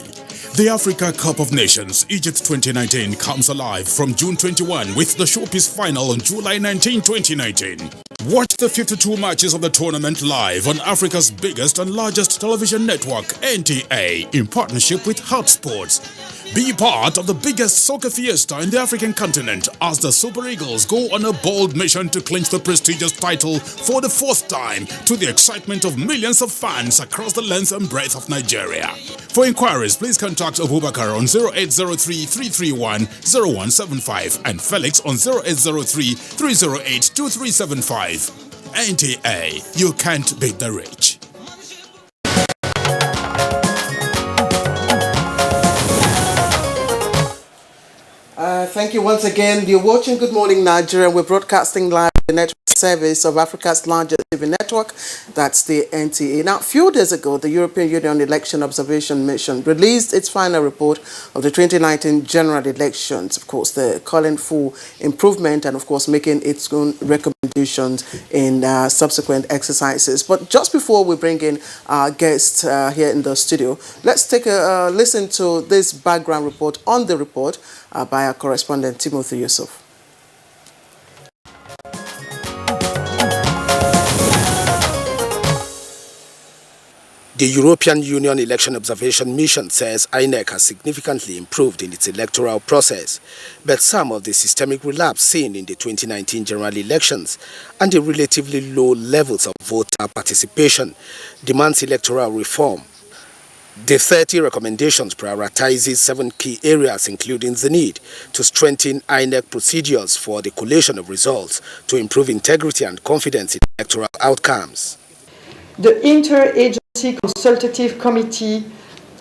The Africa Cup of Nations Egypt 2019 comes alive from June 21 with the showpiece final on July 19, 2019. Watch the 52 matches of the tournament live on Africa's biggest and largest television network, NTA, in partnership with Hotsports. Be part of the biggest soccer fiesta in the African continent as the Super Eagles go on a bold mission to clinch the prestigious title for the 4th time to the excitement of millions of fans across the length and breadth of Nigeria. For inquiries, please contact Abubakar on 0803-331-0175 and Felix on 0803-308-2375. NTA, you can't beat the rich. Thank you once again. You're watching Good Morning Nigeria. We're broadcasting live the network service of Africa's largest TV network. That's the NTA. Now, a few days ago, the European Union Election Observation Mission released its final report of the 2019 general elections. Of course, they're calling for improvement and, of course, making its own recommendations in subsequent exercises. But just before we bring in our guests here in the studio, let's take a listen to this background report on the report by our correspondent, Timothy Yusuf. The European Union Election Observation Mission says INEC has significantly improved in its electoral process, but some of the systemic relapse seen in the 2019 general elections and the relatively low levels of voter participation demands electoral reform. The 30 recommendations prioritizes 7 key areas, including the need to strengthen INEC procedures for the collation of results to improve integrity and confidence in electoral outcomes. The Interagency Consultative Committee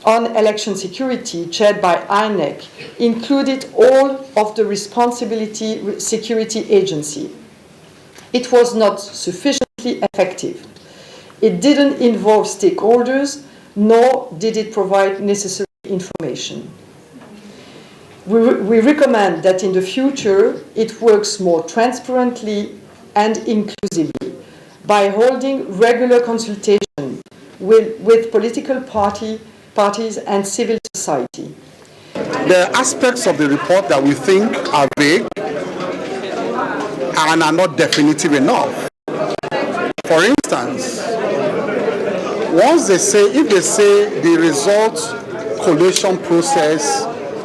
on Election Security, chaired by INEC, included all of the responsibility security agency. It was not sufficiently effective. It didn't involve stakeholders, nor did it provide necessary information. We recommend that in the future it works more transparently and inclusively by holding regular with political parties and civil society. There are aspects of the report that we think are vague and are not definitive enough. For instance, if they say the result collation process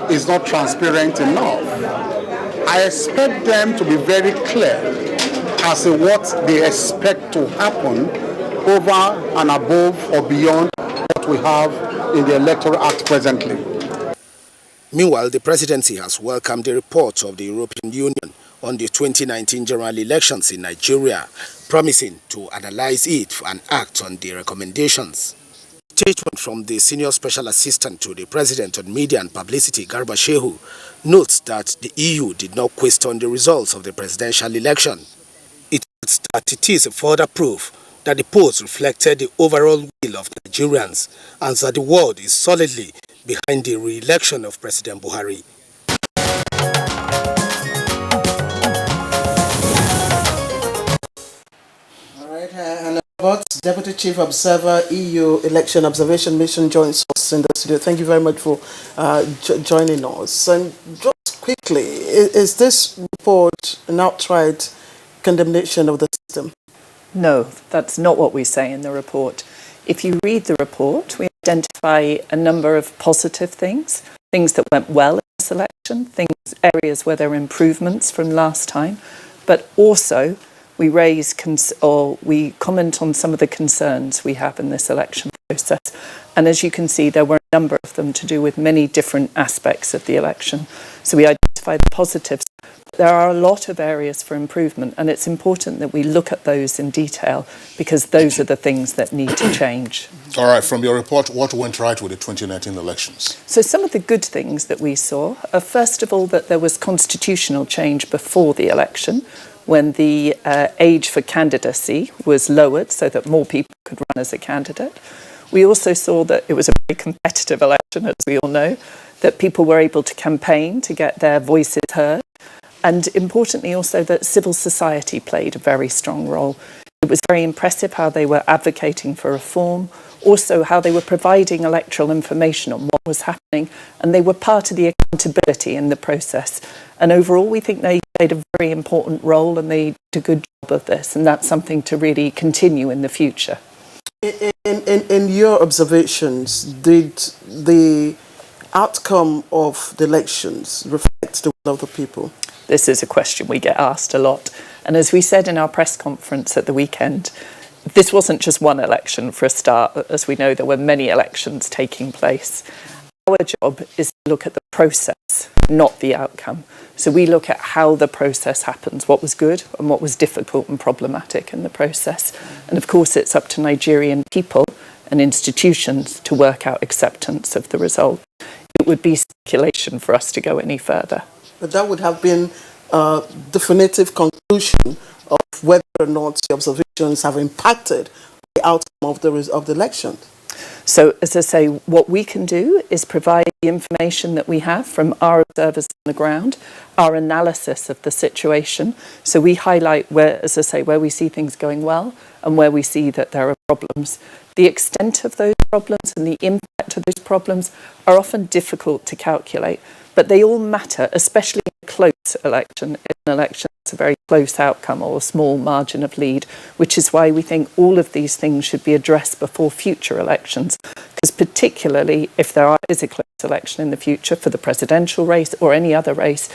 is not transparent enough, I expect them to be very clear as to what they expect to happen over and above or beyond what we have in the Electoral Act presently. Meanwhile, the presidency has welcomed the report of the European Union on the 2019 general elections in Nigeria, promising to analyze it and act on the recommendations. Statement from the Senior Special Assistant to the President on Media and Publicity, Garba Shehu, notes that the EU did not question the results of the presidential election. It adds that it is a further proof that the polls reflected the overall will of Nigerians and that the world is solidly behind the re-election of President Buhari. And about Deputy Chief Observer, EU Election Observation Mission joins us in the studio. Thank you very much for joining us. And just quickly, is this report an outright condemnation of the system? No, that's not what we say in the report. If you read the report, we identify a number of positive things that went well in this election, areas where there are improvements from last time, but also we we comment on some of the concerns we have in this election process. And as you can see, there were a number of them to do with many different aspects of the election. So we identify the positives. There are a lot of areas for improvement, and it's important that we look at those in detail because those are the things that need to change. All right, from your report, what went right with the 2019 elections? So some of the good things that we saw are, first of all, that there was constitutional change before the election, when the age for candidacy was lowered so that more people could run as a candidate. We also saw that it was a very competitive election, as we all know, that people were able to campaign to get their voices heard, and importantly also that civil society played a very strong role. It was very impressive how they were advocating for reform, also how they were providing electoral information on what was happening, and they were part of the accountability in the process. And overall, we think they played a very important role and they did a good job of this, and that's something to really continue in the future. In your observations, did the outcome of the elections reflect the will of the people? This is a question we get asked a lot. And as we said in our press conference at the weekend, this wasn't just one election for a start. As we know, there were many elections taking place. Our job is to look at the process, not the outcome. So we look at how the process happens, what was good and what was difficult and problematic in the process. And of course, it's up to Nigerian people and institutions to work out acceptance of the result. It would be speculation for us to go any further. But that would have been a definitive conclusion of whether or not the observations have impacted the outcome of the election. So, as I say, what we can do is provide the information that we have from our observers on the ground, our analysis of the situation. So we highlight where, as I say, where we see things going well and where we see that there are problems. The extent of those problems and the impact of those problems are often difficult to calculate, but they all matter, especially in a close election. In an election, it's a very close outcome or a small margin of lead, which is why we think all of these things should be addressed before future elections, because particularly if there is a close election in the future for the presidential race or any other race,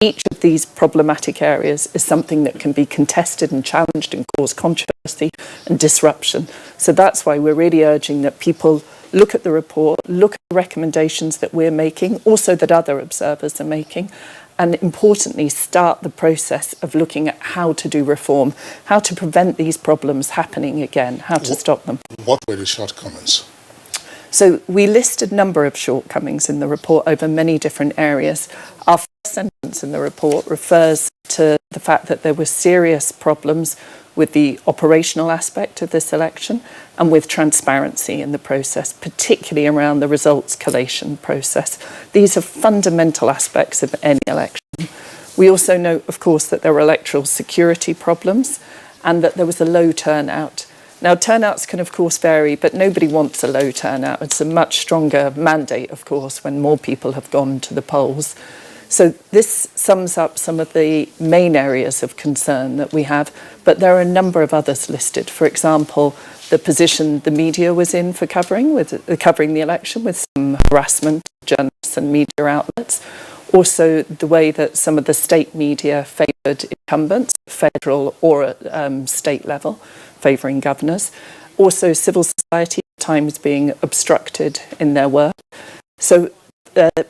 each of these problematic areas is something that can be contested and challenged and cause controversy and disruption. So that's why we're really urging that people look at the report, look at the recommendations that we're making, also that other observers are making, and importantly, start the process of looking at how to do reform, how to prevent these problems happening again, how to stop them. What were the shortcomings? So we listed a number of shortcomings in the report over many different areas. Our first sentence in the report refers to the fact that there were serious problems with the operational aspect of this election and with transparency in the process, particularly around the results collation process. These are fundamental aspects of any election. We also note, of course, that there were electoral security problems and that there was a low turnout. Now, turnouts can, of course, vary, but nobody wants a low turnout. It's a much stronger mandate, of course, when more people have gone to the polls. So this sums up some of the main areas of concern that we have, but there are a number of others listed. For example, the position the media was in for covering the election, with some harassment of journalists and media outlets. Also, the way that some of the state media favoured incumbents, federal or at state level, favouring governors. Also, civil society at times being obstructed in their work. So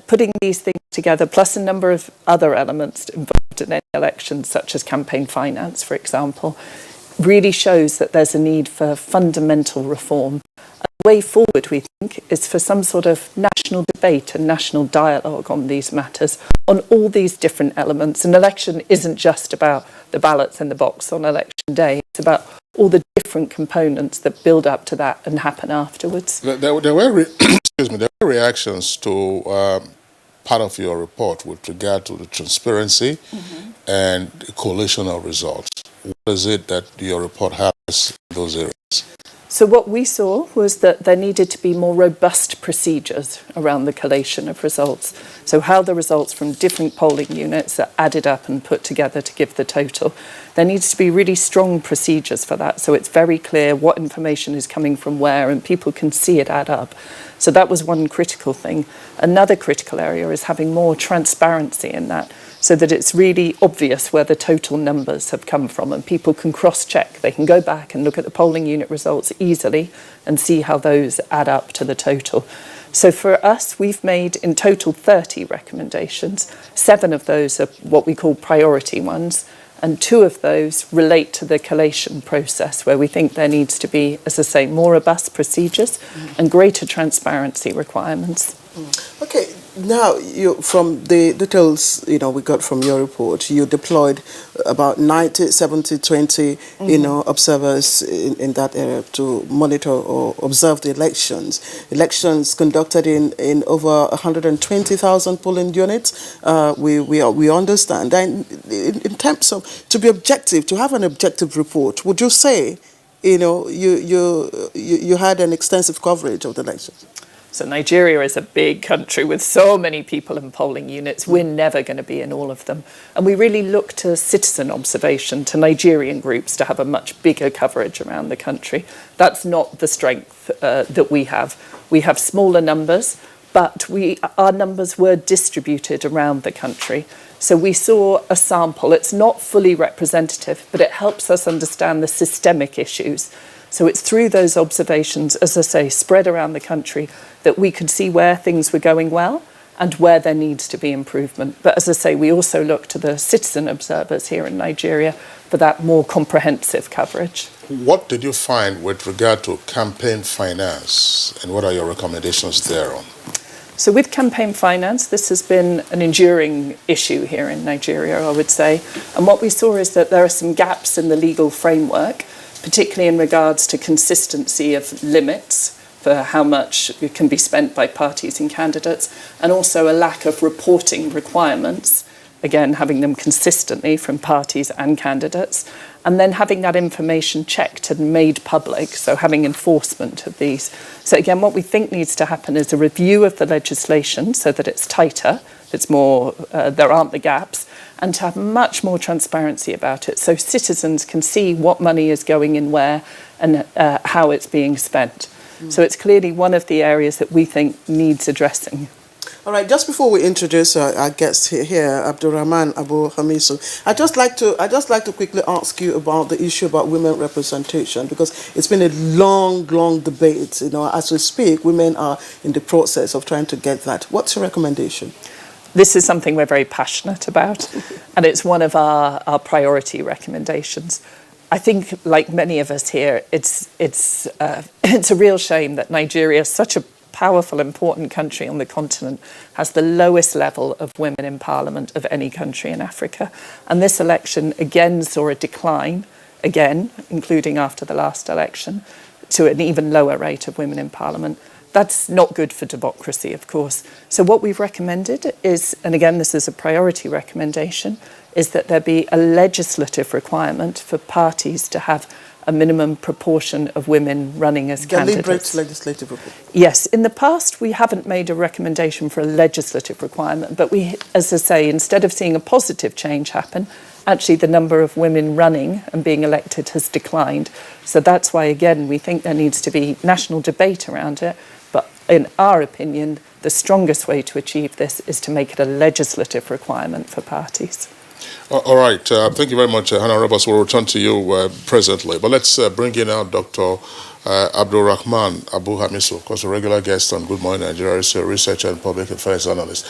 putting these things together, plus a number of other elements involved in any election, such as campaign finance, for example, really shows that there's a need for fundamental reform. The way forward, we think, is for some sort of national debate and national dialogue on these matters, on all these different elements. An election isn't just about the ballots in the box on election day, it's about all the different components that build up to that and happen afterwards. There were reactions to part of your report with regard to the transparency and the collation of results. What is it that your report has in those areas? So what we saw was that there needed to be more robust procedures around the collation of results. So how the results from different polling units are added up and put together to give the total. There needs to be really strong procedures for that, so it's very clear what information is coming from where and people can see it add up. So that was one critical thing. Another critical area is having more transparency in that, so that it's really obvious where the total numbers have come from and people can cross-check. They can go back and look at the polling unit results easily and see how those add up to the total. So for us, we've made in total 30 recommendations. 7 of those are what we call priority ones, and 2 of those relate to the collation process, where we think there needs to be, as I say, more robust procedures and greater transparency requirements. Okay, now from the details we got from your report, you deployed about 90, 70, 20 observers in that area to monitor or observe the elections conducted in over 120,000 polling units. We understand, and in terms of to be objective, to have an objective report, would you say you had an extensive coverage of the elections? So Nigeria is a big country with so many people in polling units. We're never going to be in all of them. And we really look to citizen observation, to Nigerian groups, to have a much bigger coverage around the country. That's not the strength that we have. We have smaller numbers, but our numbers were distributed around the country. So we saw a sample. It's not fully representative, but it helps us understand the systemic issues. So it's through those observations, as I say, spread around the country, that we could see where things were going well and where there needs to be improvement. But as I say, we also look to the citizen observers here in Nigeria for that more comprehensive coverage. What did you find with regard to campaign finance, and what are your recommendations thereon? So with campaign finance, this has been an enduring issue here in Nigeria, I would say. And what we saw is that there are some gaps in the legal framework, particularly in regards to consistency of limits for how much can be spent by parties and candidates, and also a lack of reporting requirements, again, having them consistently from parties and candidates, and then having that information checked and made public, so having enforcement of these. So again, what we think needs to happen is a review of the legislation so that it's tighter, it's more, there aren't the gaps, and to have much more transparency about it so citizens can see what money is going in where and how it's being spent. So it's clearly one of the areas that we think needs addressing. All right, just before we introduce our guest here, Abdurrahman Abu Hamisu, I'd just like to quickly ask you about the issue about women representation, because it's been a long debate. As we speak, women are in the process of trying to get that. What's your recommendation? This is something we're very passionate about, and it's one of our priority recommendations. I think, like many of us here, it's a real shame that Nigeria, such a powerful, important country on the continent, has the lowest level of women in parliament of any country in Africa. And this election again saw a decline, again, including after the last election, to an even lower rate of women in parliament. That's not good for democracy, of course. So what we've recommended is, and again, this is a priority recommendation, is that there be a legislative requirement for parties to have a minimum proportion of women running as Deliberate candidates. legislative report. Yes, in the past we haven't made a recommendation for a legislative requirement, but we, as I say, instead of seeing a positive change happen, actually the number of women running and being elected has declined. So that's why, again, we think there needs to be national debate around it. But in our opinion, the strongest way to achieve this is to make it a legislative requirement for parties. All right. Thank you very much, Hannah Roberts. We'll return to you presently. But let's bring in now Dr. Abdulrahman Abu Hamisu, of course, a regular guest on Good Morning Nigeria, a researcher and public affairs analyst.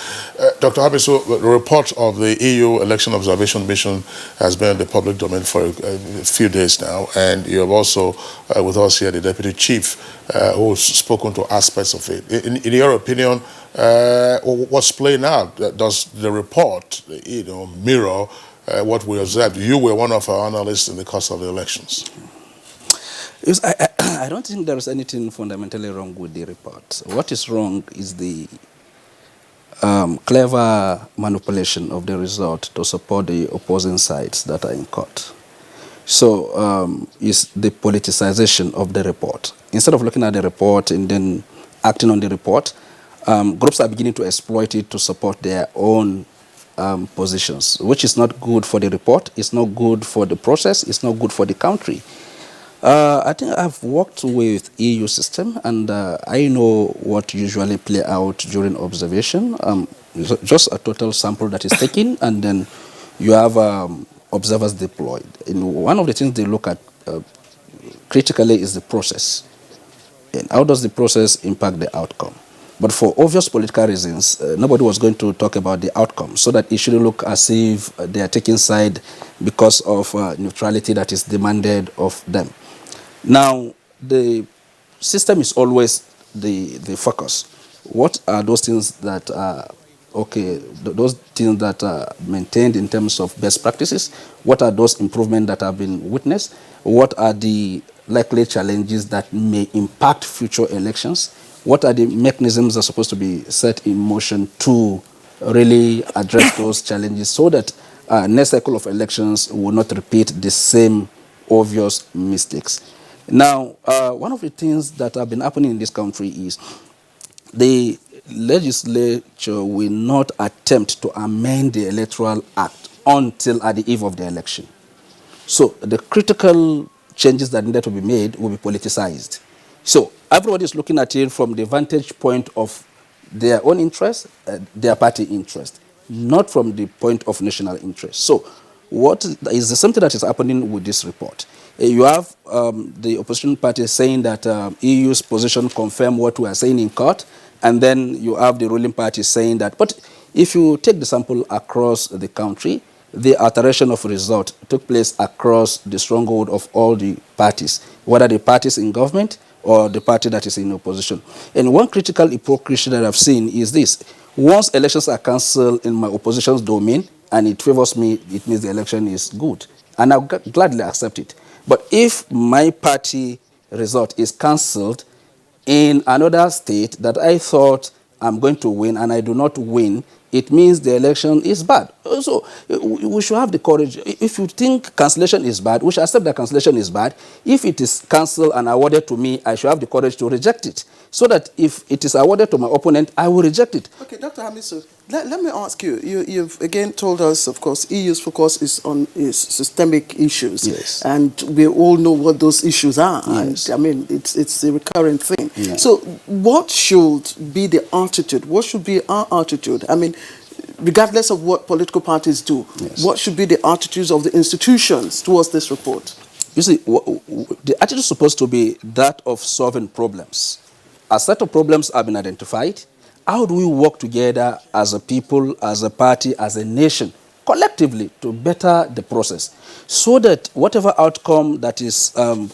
Dr. Hamisu, the report of the EU Election Observation Mission has been in the public domain for a few days now, and you have also, with us here, the Deputy Chief, who's spoken to aspects of it. In your opinion, what's playing out? Does the report, mirror what we observed? You were one of our analysts in the course of the elections. I don't think there is anything fundamentally wrong with the report. What is wrong is the clever manipulation of the result to support the opposing sides that are in court. So it's the politicization of the report. Instead of looking at the report and then acting on the report, groups are beginning to exploit it to support their own positions, which is not good for the report, it's not good for the process, it's not good for the country. I think I've worked with EU system, and I know what usually play out during observation. Just a total sample that is taken, and then you have observers deployed. And one of the things they look at critically is the process. And how does the process impact the outcome? But for obvious political reasons, nobody was going to talk about the outcome, so that it shouldn't look as if they are taking side because of neutrality that is demanded of them. Now, the system is always the focus. What are those things that are okay, those things that are maintained in terms of best practices? What are those improvements that have been witnessed? What are the likely challenges that may impact future elections? What are the mechanisms that are supposed to be set in motion to really address those challenges so that next cycle of elections will not repeat the same obvious mistakes? Now, one of the things that have been happening in this country is the legislature will not attempt to amend the Electoral Act until at the eve of the election. So the critical changes that needed to be made will be politicized. So everybody is looking at it from the vantage point of their own interest, their party interest, not from the point of national interest. So what is something that is happening with this report? You have the opposition party saying that EU's position confirm what we are saying in court, and then you have the ruling party saying that. But if you take the sample across the country, the alteration of result took place across the stronghold of all the parties, whether the parties in government or the party that is in opposition. And one critical hypocrisy that I've seen is this. Once elections are cancelled in my opposition's domain and it favors me, it means the election is good. And I'll gladly accept it. But if my party result is cancelled in another state that I thought I'm going to win and I do not win, it means the election is bad. So we should have the courage. If you think cancellation is bad, we should accept that cancellation is bad. If it is cancelled and awarded to me, I should have the courage to reject it. So that if it is awarded to my opponent, I will reject it. Okay, Dr. Hamisu, let me ask you. You've again told us, of course, EU's focus is on systemic issues. Yes. And we all know what those issues are. Yes. And I mean, it's a recurrent thing. Yeah. So what should be the attitude? What should be our attitude? I mean, regardless of what political parties do, yes, what should be the attitudes of the institutions towards this report? You see, the attitude is supposed to be that of solving problems. A set of problems have been identified. How do we work together as a people, as a party, as a nation, collectively to better the process so that whatever outcome that is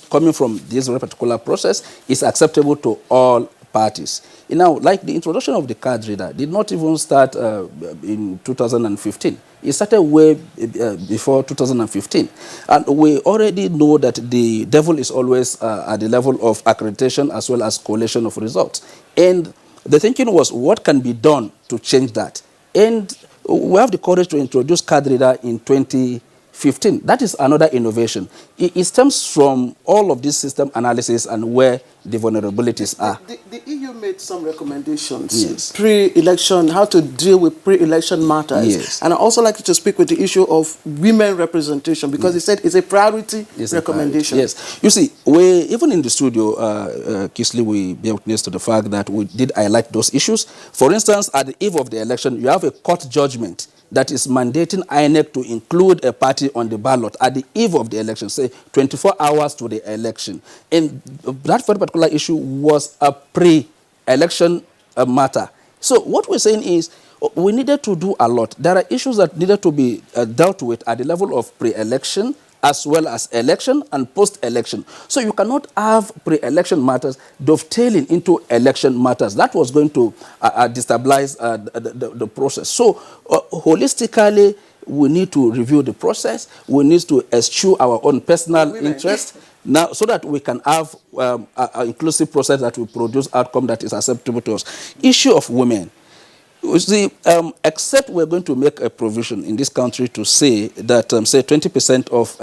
coming from this particular process is acceptable to all parties? You know, like the introduction of the card reader did not even start in 2015. It started way before 2015. And we already know that the devil is always at the level of accreditation as well as collation of results. And the thinking was, what can be done to change that? And we have the courage to introduce card reader in 2015. That is another innovation. It stems from all of this system analysis and where the vulnerabilities are. The EU made some recommendations, pre-election, how to deal with pre-election matters. Yes. And I also like to speak with the issue of women representation, because they said it's a priority recommendation. Yes. You see, we, even in the studio, Kisley, we bear witness to the fact that we did highlight those issues. For instance, at the eve of the election, you have a court judgment that is mandating INEC to include a party on the ballot at the eve of the election, say 24 hours to the election. And that very particular issue was a pre-election matter. So what we're saying is we needed to do a lot. There are issues that needed to be dealt with at the level of pre-election, as well as election and post-election. So you cannot have pre-election matters dovetailing into election matters. That was going to destabilize the process. So holistically, we need to review the process. We need to eschew our own personal interest now, so that we can have an inclusive process that will produce outcome that is acceptable to us. Issue of women. You see, except we're going to make a provision in this country to say that, say, 20% of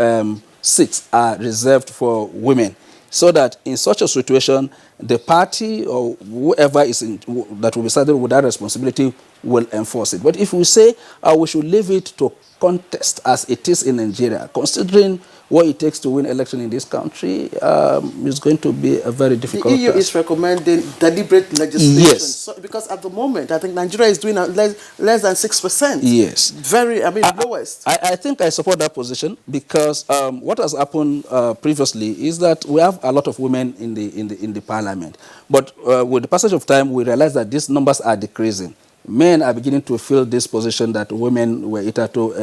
seats are reserved for women, so that in such a situation, the party or whoever is that will be saddled with that responsibility will enforce it. But if we say we should leave it to contest as it is in Nigeria, considering what it takes to win election in this country, is going to be a very difficult The EU task. is recommending deliberate legislation. Yes. So, because at the moment, I think Nigeria is doing less than 6%. Yes. Very, lowest. I think I support that position, because what has happened previously is that we have a lot of women in the parliament. But with the passage of time, we realize that these numbers are decreasing. Men are beginning to fill this position that women were hitherto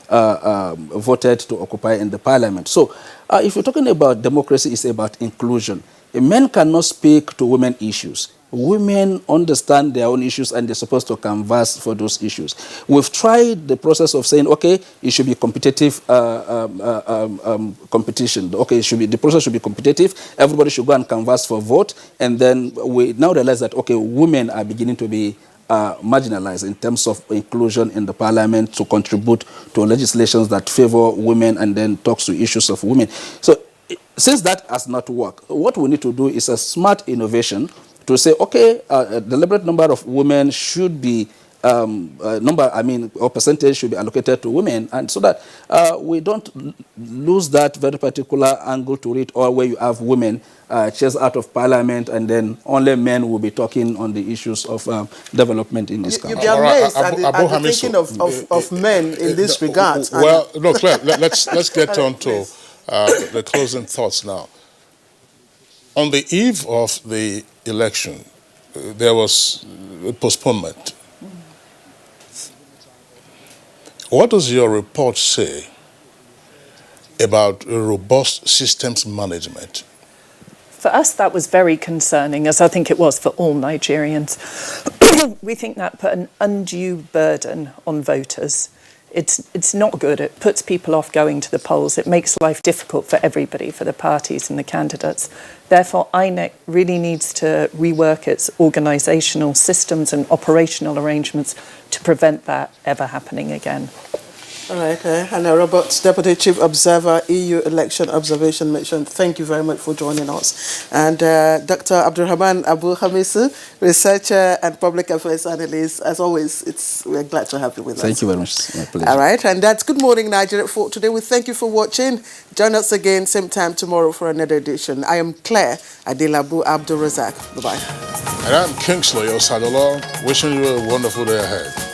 voted to occupy in the parliament. So if you're talking about democracy, it's about inclusion. Men cannot speak to women issues. Women understand their own issues and they're supposed to canvass for those issues. We've tried the process of saying, okay, it should be competitive competition. Okay, the process should be competitive. Everybody should go and canvass for vote. And then we now realize that, okay, women are beginning to be marginalized in terms of inclusion in the parliament to contribute to legislations that favor women and then talks to issues of women. So since that has not worked, what we need to do is a smart innovation to say, okay, a deliberate number of women should be or percentage should be allocated to women, and so that we don't lose that very particular angle to it, or where you have women chased out of parliament and then only men will be talking on the issues of development in this country. You'd be amazed at the thinking of men in this regard. Well, no, Claire, let's get on to the closing thoughts now. On the eve of the election, there was a postponement. What does your report say about robust systems management? For us, that was very concerning, as I think it was for all Nigerians. We think that put an undue burden on voters. It's not good. It puts people off going to the polls. It makes life difficult for everybody, for the parties and the candidates. Therefore, INEC really needs to rework its organisational systems and operational arrangements to prevent that ever happening again. All right, Hannah Roberts, Deputy Chief Observer, EU Election Observation Mission. Thank you very much for joining us. And Dr. Abdulrahman Abu Hamisu, Researcher and Public Affairs Analyst. As always, we're glad to have you with us. Thank you very much. My pleasure. All right, and that's Good Morning Nigeria for today. We thank you for watching. Join us again, same time tomorrow for another edition. I am Claire Adelabu Abdul Razak. Bye-bye. And I'm Kingsley Osadolo, wishing you a wonderful day ahead.